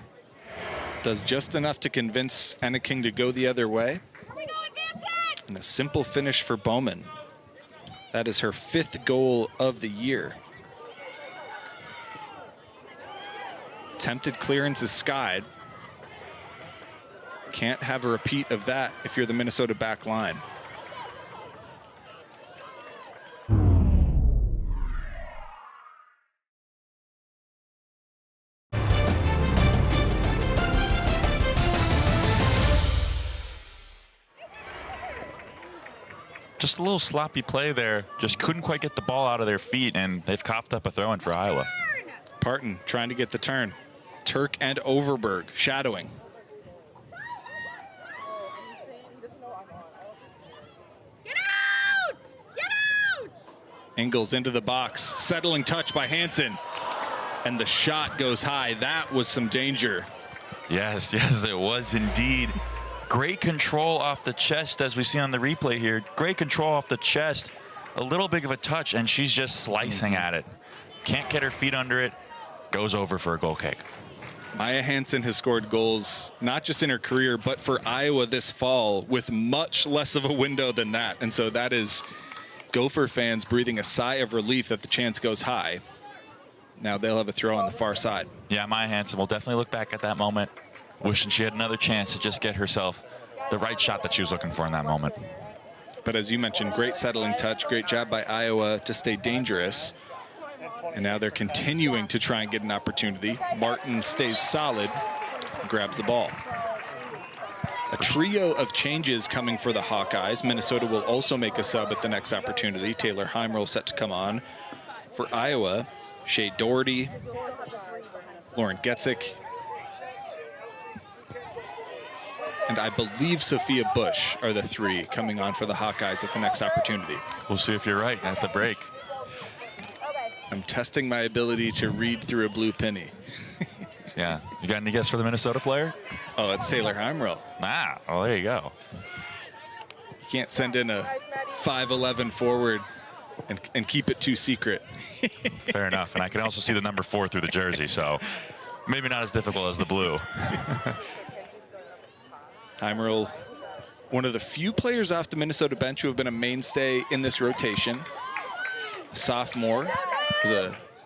Does just enough to convince Enneking to go the other way. And a simple finish for Bowman. That is her 5th goal of the year. Attempted clearance is skied. Can't have a repeat of that if you're the Minnesota back line. just a little sloppy play there. Just couldn't quite get the ball out of their feet, and they've coughed up a throw-in for Iowa. Parton trying to get the turn. Turk and Overberg shadowing. Get out! Get out! Ingles into the box. Settling touch by Hansen. And the shot goes high. That was some danger. Yes, it was indeed. Great control off the chest, as we see on the replay here. Great control off the chest. A little big of a touch, and she's just slicing at it. Can't get her feet under it. Goes over for a goal kick. Maya Hansen has scored goals, not just in her career, but for Iowa this fall with much less of a window than that. And so that is Gopher fans breathing a sigh of relief that the chance goes high. Now they'll have a throw on the far side. Yeah, Maya Hansen will definitely look back at that moment, wishing she had another chance to just get herself the right shot that she was looking for in that moment. But as you mentioned, great settling touch, great job by Iowa to stay dangerous. And now they're continuing to try and get an opportunity. Martin stays solid and grabs the ball. A trio of changes coming for the Hawkeyes. Minnesota will also make a sub at the next opportunity. Taylor Heimroll set to come on. For Iowa, Shea Doherty, Lauren Getzik, and I believe Sophia Bush are the three coming on for the Hawkeyes at the next opportunity. We'll see if you're right at the break. I'm testing my ability to read through a blue penny. Yeah. You got any guess for the Minnesota player? Oh, it's Taylor Heimroll. Ah, well, there you go. You can't send in a 5'11" forward and keep it too secret. Fair enough. And I can also see the number 4 through the jersey, so maybe not as difficult as the blue. Heimroll, one of the few players off the Minnesota bench who have been a mainstay in this rotation. A sophomore,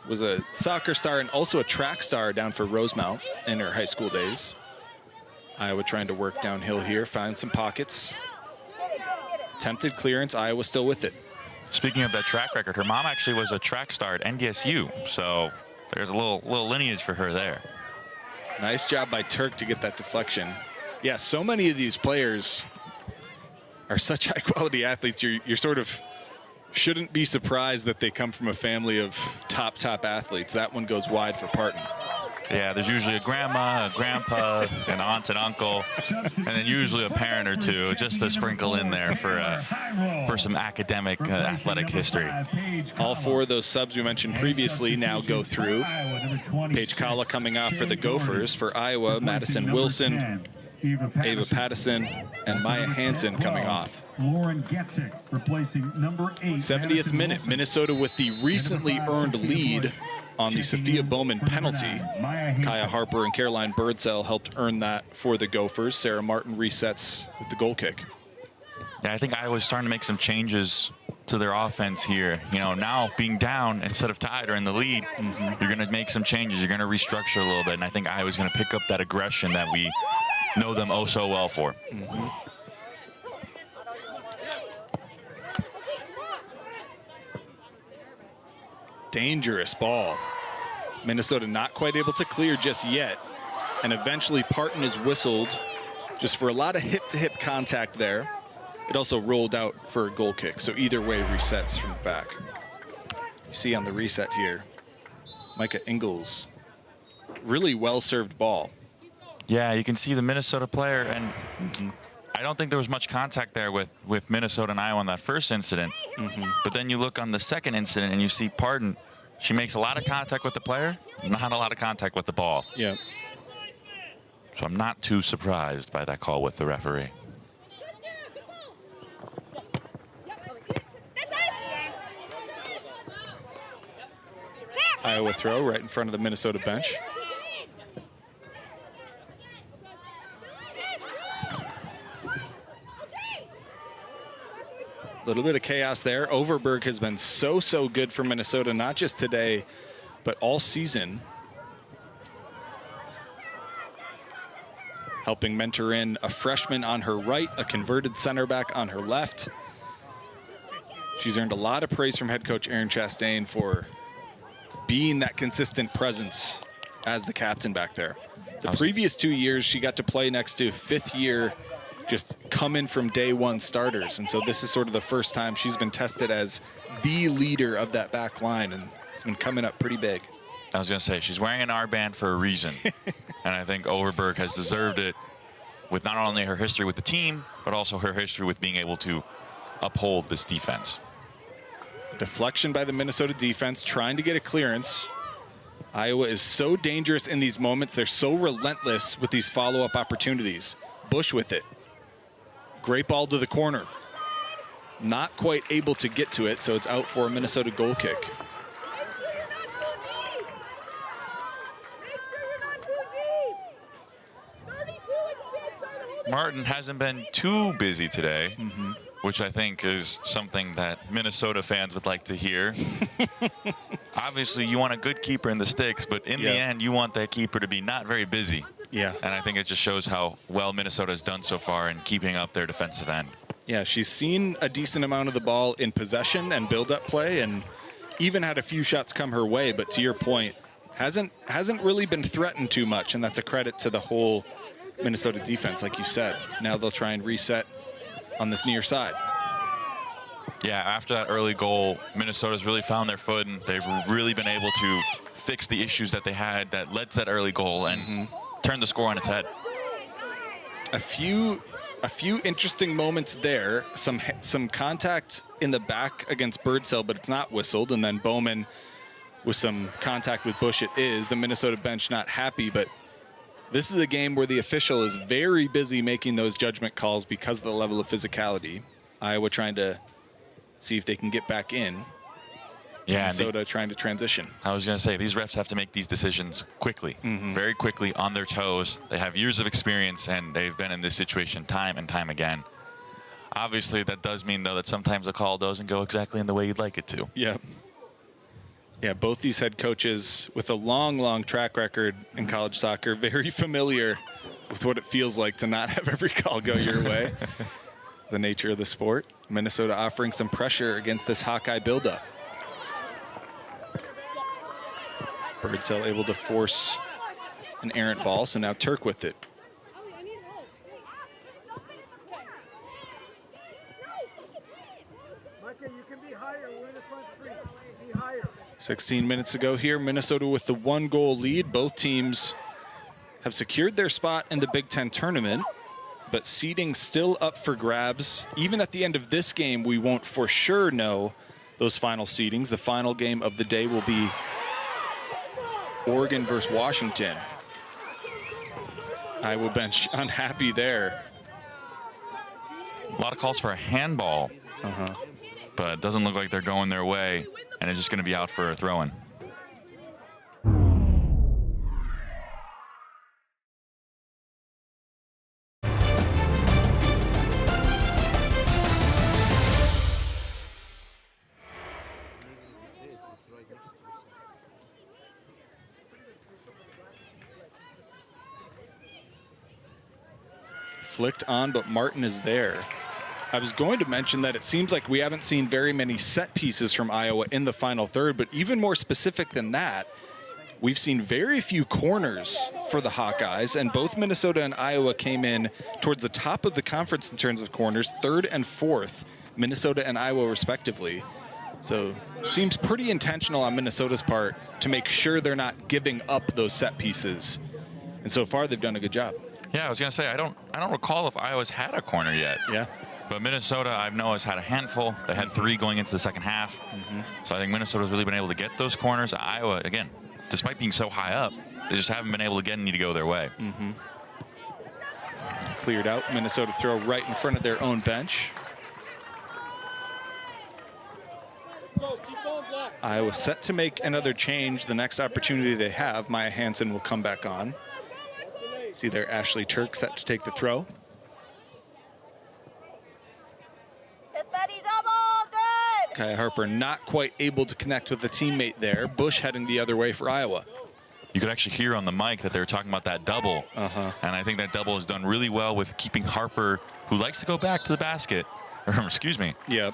was a soccer star and also a track star down for Rosemount in her high school days. Iowa trying to work downhill here, find some pockets. Attempted clearance, Iowa still with it. Speaking of that track record, her mom actually was a track star at NDSU, so there's a little lineage for her there. Nice job by Turk to get that deflection. Yeah, so many of these players are such high-quality athletes. You're sort of shouldn't be surprised that they come from a family of top athletes. That one goes wide for Parton. Yeah, there's usually a grandma, a grandpa, an aunt and uncle, and then usually a parent or two just to sprinkle in there for some academic athletic history. All four of those subs we mentioned previously now go through. Paige Kala coming off for the Gophers. For Iowa, Madison Wilson, Ava Pattison, and Maya Hansen coming off. Lauren Getzik replacing number 8. 70th minute, Minnesota with the recently earned lead on the Sophia Bowman penalty. Kaya Harper and Caroline Birdsell helped earn that for the Gophers. Sarah Martin resets with the goal kick. Yeah, I think Iowa's starting to make some changes to their offense here. You know, now being down instead of tied or in the lead, you're going to make some changes. You're going to restructure a little bit, and I think Iowa's going to pick up that aggression that we know them oh so well for. Dangerous ball. Minnesota not quite able to clear just yet. And eventually Parton is whistled just for a lot of hip-to-hip contact there. It also rolled out for a goal kick. So either way resets from the back. You see on the reset here, Micah Ingles. Really well-served ball. Yeah, you can see the Minnesota player, and I don't think there was much contact there with Minnesota and Iowa on that first incident. But then you look on the second incident and you see Parton. She makes a lot of contact with the player, not a lot of contact with the ball. Yeah. So I'm not too surprised by that call with the referee. Iowa throw right in front of the Minnesota bench. A little bit of chaos there. Overberg has been so good for Minnesota, not just today, but all season. Helping mentor in a freshman on her right, a converted center back on her left. She's earned a lot of praise from head coach Erin Chastain for being that consistent presence as the captain back there. The previous 2 years, she got to play next to fifth-year just come in from day one starters. And so this is sort of the first time she's been tested as the leader of that back line, and it's been coming up pretty big. I was going to say, she's wearing an armband for a reason. And I think Overberg has deserved it with not only her history with the team, but also her history with being able to uphold this defense. Deflection by the Minnesota defense, trying to get a clearance. Iowa is so dangerous in these moments. They're so relentless with these follow-up opportunities. Bush with it. Great ball to the corner. Not quite able to get to it, so it's out for a Minnesota goal kick. Martin hasn't been too busy today, which I think is something that Minnesota fans would like to hear. Obviously, you want a good keeper in the sticks, but in the end, you want that keeper to be not very busy. Yeah. And I think it just shows how well Minnesota has done so far in keeping up their defensive end. Yeah, she's seen a decent amount of the ball in possession and build-up play, and even had a few shots come her way, but to your point, hasn't really been threatened too much, and that's a credit to the whole Minnesota defense, like you said. Now they'll try and reset on this near side. Yeah, after that early goal, Minnesota's really found their foot, and they've really been able to fix the issues that they had that led to that early goal and turn the score on its head. A few interesting moments there. Some contact in the back against Birdsell, but it's not whistled. And then Bowman with some contact with Bush. It is. The Minnesota bench not happy, but this is a game where the official is very busy making those judgment calls because of the level of physicality. Iowa trying to see if they can get back in. Yeah, Minnesota trying to transition. I was going to say, these refs have to make these decisions quickly, very quickly, on their toes. They have years of experience, and they've been in this situation time and time again. Obviously, that does mean, though, that sometimes the call doesn't go exactly in the way you'd like it to. Yeah. Yeah, both these head coaches with a long, long track record in college soccer, very familiar with what it feels like to not have every call go your way. The nature of the sport. Minnesota offering some pressure against this Hawkeye buildup. Birdsell able to force an errant ball, so now Turk with it. You can be higher. We're in the front three. Be higher. 16 minutes ago here, Minnesota with the 1-goal lead. Both teams have secured their spot in the Big Ten tournament, but seeding still up for grabs. Even at the end of this game, we won't for sure know those final seedings. The final game of the day will be Oregon versus Washington. Iowa bench unhappy there. A lot of calls for a handball, but it doesn't look like they're going their way, and it's just going to be out for a throw-in. Flicked on, but Martin is there. I was going to mention that it seems like we haven't seen very many set pieces from Iowa in the final third, but even more specific than that, we've seen very few corners for the Hawkeyes, and both Minnesota and Iowa came in towards the top of the conference in terms of corners, third and fourth, Minnesota and Iowa respectively. So seems pretty intentional on Minnesota's part to make sure they're not giving up those set pieces. And so far they've done a good job. Yeah, I was going to say, I don't recall if Iowa's had a corner yet. Yeah. But Minnesota, I know, has had a handful. They had 3 going into the second half. So I think Minnesota's really been able to get those corners. Iowa, again, despite being so high up, they just haven't been able to get any to go their way. Cleared out. Minnesota throw right in front of their own bench. Iowa set to make another change. The next opportunity they have, Maya Hansen will come back on. See there, Ashley Turk set to take the throw. Kaya Harper not quite able to connect with the teammate there. Bush heading the other way for Iowa. You could actually hear on the mic that they were talking about that double. And I think that double has done really well with keeping Harper, who likes to go back to the basket, or excuse me,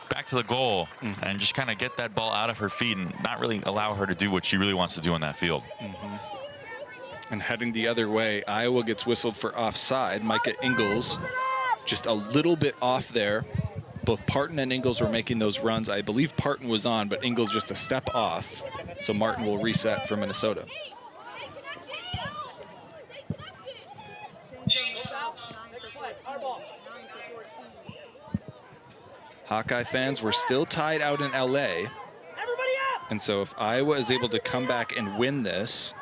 back to the goal, and just kind of get that ball out of her feet and not really allow her to do what she really wants to do on that field. And heading the other way, Iowa gets whistled for offside. Micah Ingles just a little bit off there. Both Parton and Ingles were making those runs. I believe Parton was on, but Ingles just a step off. So Martin will reset for Minnesota. Hawkeye fans were still tied out in LA. And so if Iowa is able to come back and win this,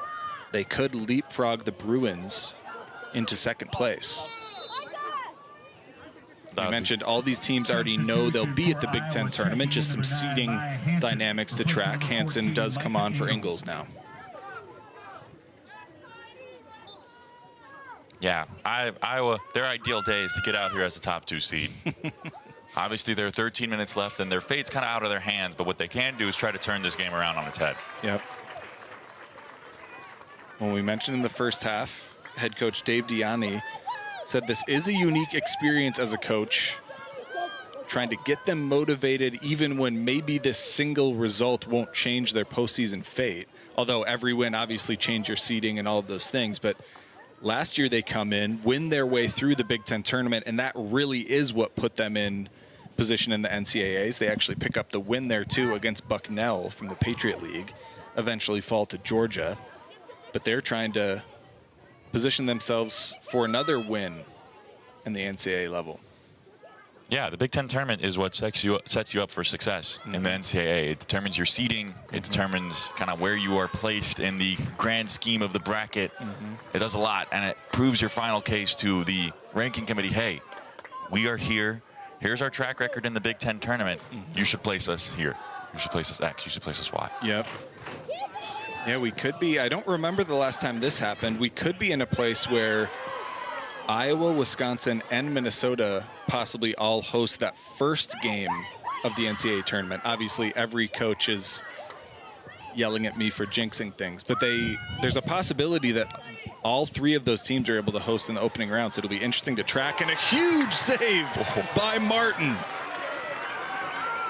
they could leapfrog the Bruins into second place. You mentioned all these teams already know they'll be at the Big Ten tournament, just some seeding dynamics to track. Hansen does come on for Ingles now. Yeah, Iowa, their ideal day is to get out here as the top 2 seed. Obviously, there are 13 minutes left, and their fate's kind of out of their hands, but what they can do is try to turn this game around on its head. Yep. When we mentioned in the first half, head coach Dave Diani said this is a unique experience as a coach, trying to get them motivated even when maybe this single result won't change their postseason fate. Although every win obviously changed your seeding and all of those things. But last year they come in, win their way through the Big Ten tournament, and that really is what put them in position in the NCAAs. They actually pick up the win there too against Bucknell from the Patriot League, eventually fall to Georgia. But they're trying to position themselves for another win in the NCAA level. Yeah, the Big Ten tournament is what sets you up for success in the NCAA. It determines your seeding. It determines kind of where you are placed in the grand scheme of the bracket. It does a lot, and it proves your final case to the ranking committee. Hey, we are here. Here's our track record in the Big Ten tournament. You should place us here. You should place us X. You should place us Y. Yep. Yeah, we could be. I don't remember the last time this happened. We could be in a place where Iowa, Wisconsin, and Minnesota possibly all host that first game of the NCAA tournament. Obviously, every coach is yelling at me for jinxing things, but there's a possibility that all 3 of those teams are able to host in the opening round, so it'll be interesting to track. And a huge save by Martin.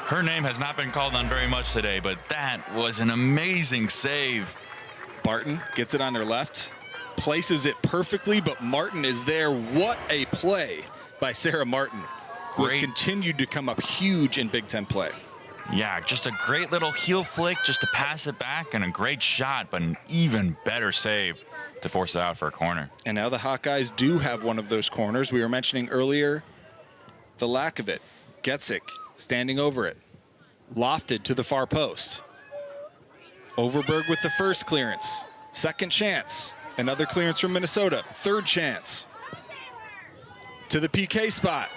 Her name has not been called on very much today, but that was an amazing save. Barton gets it on her left, places it perfectly, but Martin is there. What a play by Sarah Martin, who has continued to come up huge in Big Ten play. Yeah, just a great little heel flick just to pass it back, and a great shot, but an even better save to force it out for a corner. And now the Hawkeyes do have one of those corners. We were mentioning earlier the lack of it. Getzig standing over it, lofted to the far post. Overberg with the first clearance. Second chance. Another clearance from Minnesota. Third chance. To the PK spot.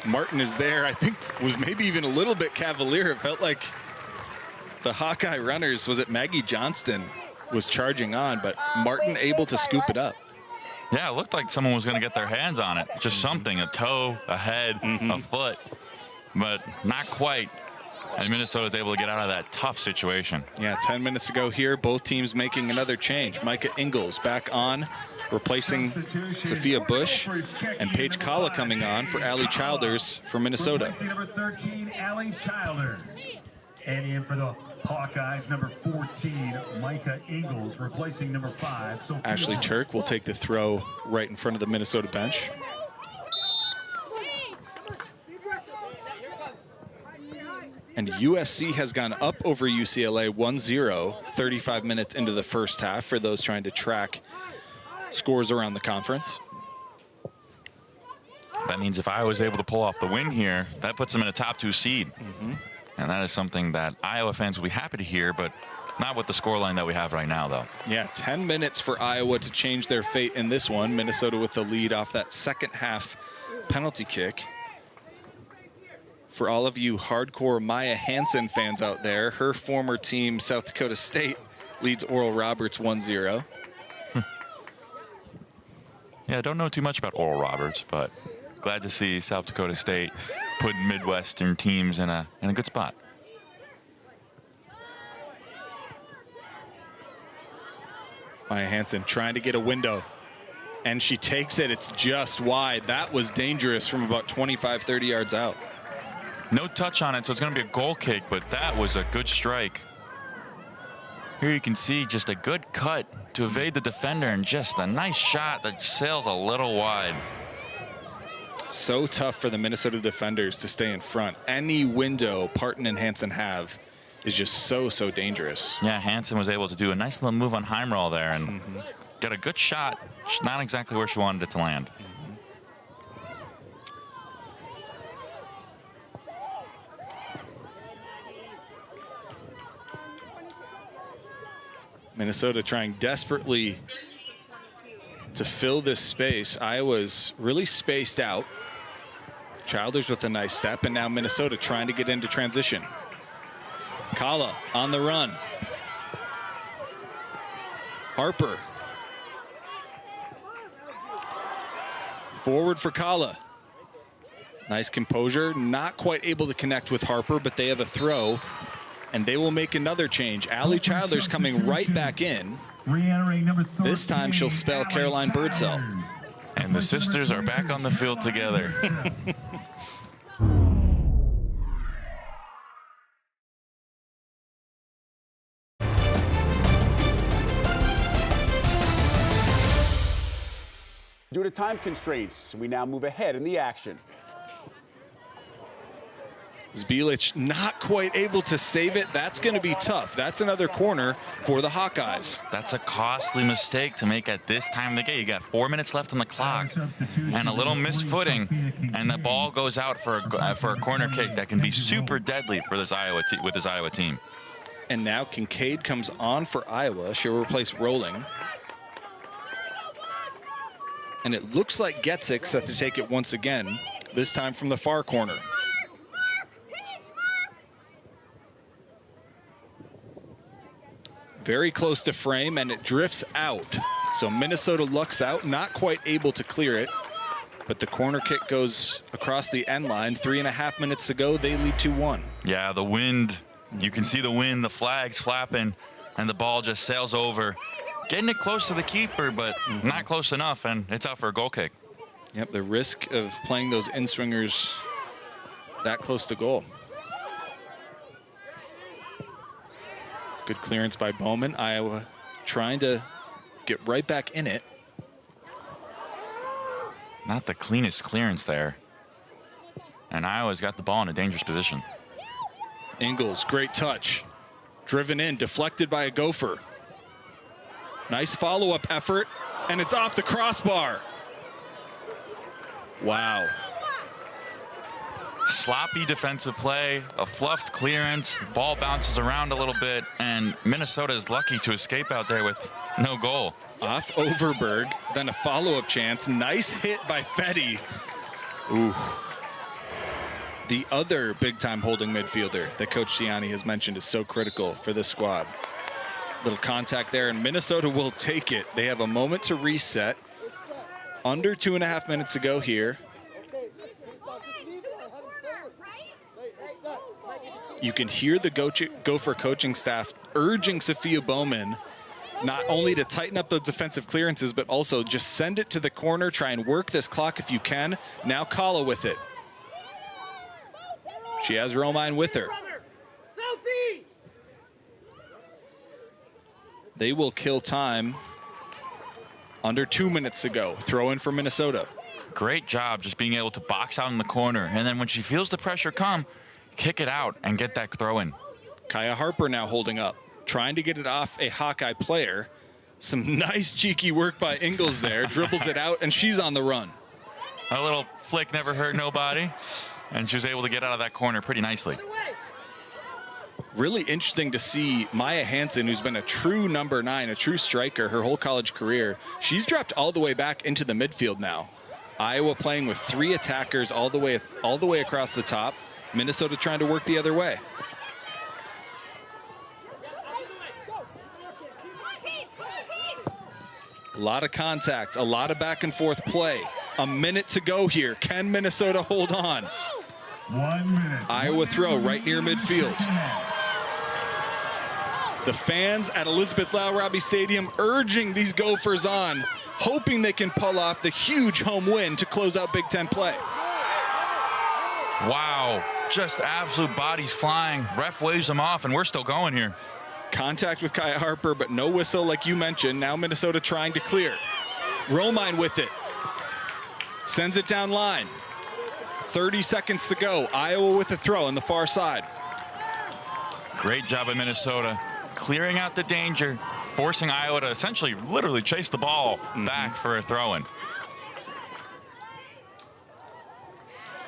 Martin is there. I think was maybe even a little bit cavalier. It felt like the Hawkeye runners, was it Maggie Johnston, was charging on, but Martin able to scoop it up. Yeah, it looked like someone was going to get their hands on it. Just something, a toe, a head, a foot, but not quite. And Minnesota's able to get out of that tough situation. Yeah, 10 minutes to go here. Both teams making another change. Micah Ingles back on, replacing Sophia Bush, and Paige Kalla coming on for Allie Childers for Minnesota. Replacing number 13, Allie Childers. And in for the Hawkeyes, number 14, Micah Ingles, replacing number 5. So Ashley Turk will take the throw right in front of the Minnesota bench. And USC has gone up over UCLA 1-0, 35 minutes into the first half for those trying to track scores around the conference. That means if Iowa was able to pull off the win here, that puts them in a top 2 seed. And that is something that Iowa fans will be happy to hear, but not with the scoreline that we have right now, though. Yeah, 10 minutes for Iowa to change their fate in this one. Minnesota with the lead off that second half penalty kick. For all of you hardcore Maya Hansen fans out there, her former team, South Dakota State, leads Oral Roberts 1-0. Yeah, I don't know too much about Oral Roberts, but glad to see South Dakota State put Midwestern teams in a good spot. Maya Hansen trying to get a window, and she takes it. It's just wide. That was dangerous from about 25, 30 yards out. No touch on it, so it's going to be a goal kick, but that was a good strike. Here you can see just a good cut to evade the defender and just a nice shot that sails a little wide. So tough for the Minnesota defenders to stay in front. Any window Parton and Hansen have is just so dangerous. Yeah, Hansen was able to do a nice little move on Heimroll there and get a good shot. Not exactly where she wanted it to land. Minnesota trying desperately to fill this space. Iowa's really spaced out. Childers with a nice step, and now Minnesota trying to get into transition. Kala on the run. Harper. Forward for Kala. Nice composure. Not quite able to connect with Harper, but they have a throw, and they will make another change. Allie Childers coming right back in. This time she'll spell Caroline Birdsell. And the sisters are back on the field together. Due to time constraints, we now move ahead in the action. Zbilic not quite able to save it. That's going to be tough. That's another corner for the Hawkeyes. That's a costly mistake to make at this time of the game. You got 4 minutes left on the clock and a little misfooting, and the ball goes out for a corner kick that can be super deadly for this Iowa team. And now Kincaid comes on for Iowa. She'll replace Rolling. And it looks like Getzig set to take it once again, this time from the far corner. Very close to frame, and it drifts out. So Minnesota lucks out, not quite able to clear it. But the corner kick goes across the end line. 3.5 minutes to go, they lead 2-1. Yeah, the wind, you can see the wind, the flags flapping, and the ball just sails over. Getting it close to the keeper, but not close enough, and it's out for a goal kick. Yep, the risk of playing those in-swingers that close to goal. Good clearance by Bowman. Iowa trying to get right back in it. Not the cleanest clearance there. And Iowa's got the ball in a dangerous position. Ingles, great touch. Driven in, deflected by a Gopher. Nice follow-up effort, and it's off the crossbar. Wow. Sloppy defensive play, a fluffed clearance, ball bounces around a little bit, and Minnesota is lucky to escape out there with no goal. Off Overberg, then a follow-up chance. Nice hit by Fetty. Ooh. The other big-time holding midfielder that Coach Gianni has mentioned is so critical for this squad. Little contact there, and Minnesota will take it. They have a moment to reset. Under 2.5 minutes to go here. You can hear the Gopher coaching staff urging Sophia Bowman not only to tighten up those defensive clearances, but also just send it to the corner, try and work this clock if you can. Now Kala with it. She has Romine with her. They will kill time. Under 2 minutes to go. Throw in for Minnesota. Great job just being able to box out in the corner. And then when she feels the pressure come, kick it out and get that throw in. Kaya Harper now holding up. Trying to get it off a Hawkeye player. Some nice cheeky work by Ingles there. Dribbles it out, and she's on the run. A little flick never hurt nobody. And she was able to get out of that corner pretty nicely. Really interesting to see Maya Hansen, who's been a true number 9, a true striker her whole college career. She's dropped all the way back into the midfield now. Iowa playing with 3 attackers all the way across the top. Minnesota trying to work the other way. A lot of contact, a lot of back and forth play. A minute to go here. Can Minnesota hold on? 1 minute. Iowa throw right near midfield. The fans at Elizabeth Lau-Robbie Stadium urging these Gophers on, hoping they can pull off the huge home win to close out Big Ten play. Wow, just absolute bodies flying. Ref waves them off, and we're still going here. Contact with Kaya Harper, but no whistle like you mentioned. Now Minnesota trying to clear. Romine with it. Sends it down line. 30 seconds to go. Iowa with a throw on the far side. Great job by Minnesota, clearing out the danger, forcing Iowa to essentially literally chase the ball back for a throw-in.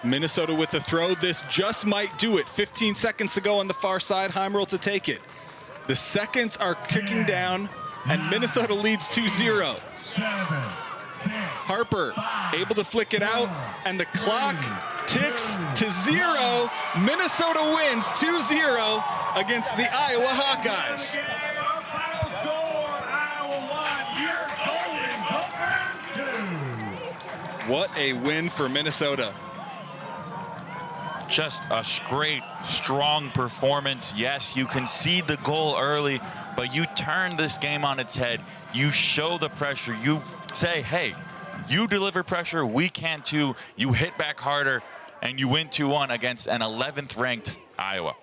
Minnesota with the throw. This just might do it. 15 seconds to go on the far side. Heimerl to take it. The seconds are kicking down, and Minnesota leads 2-0. Harper able to flick it out, and the clock ticks to 0. Minnesota wins 2-0 against the Iowa Hawkeyes. What a win for Minnesota. Just a great, strong performance. Yes, you concede the goal early, but you turn this game on its head. You show the pressure. You say, hey, you deliver pressure, we can too. You hit back harder, and you win 2-1 against an 11th ranked Iowa.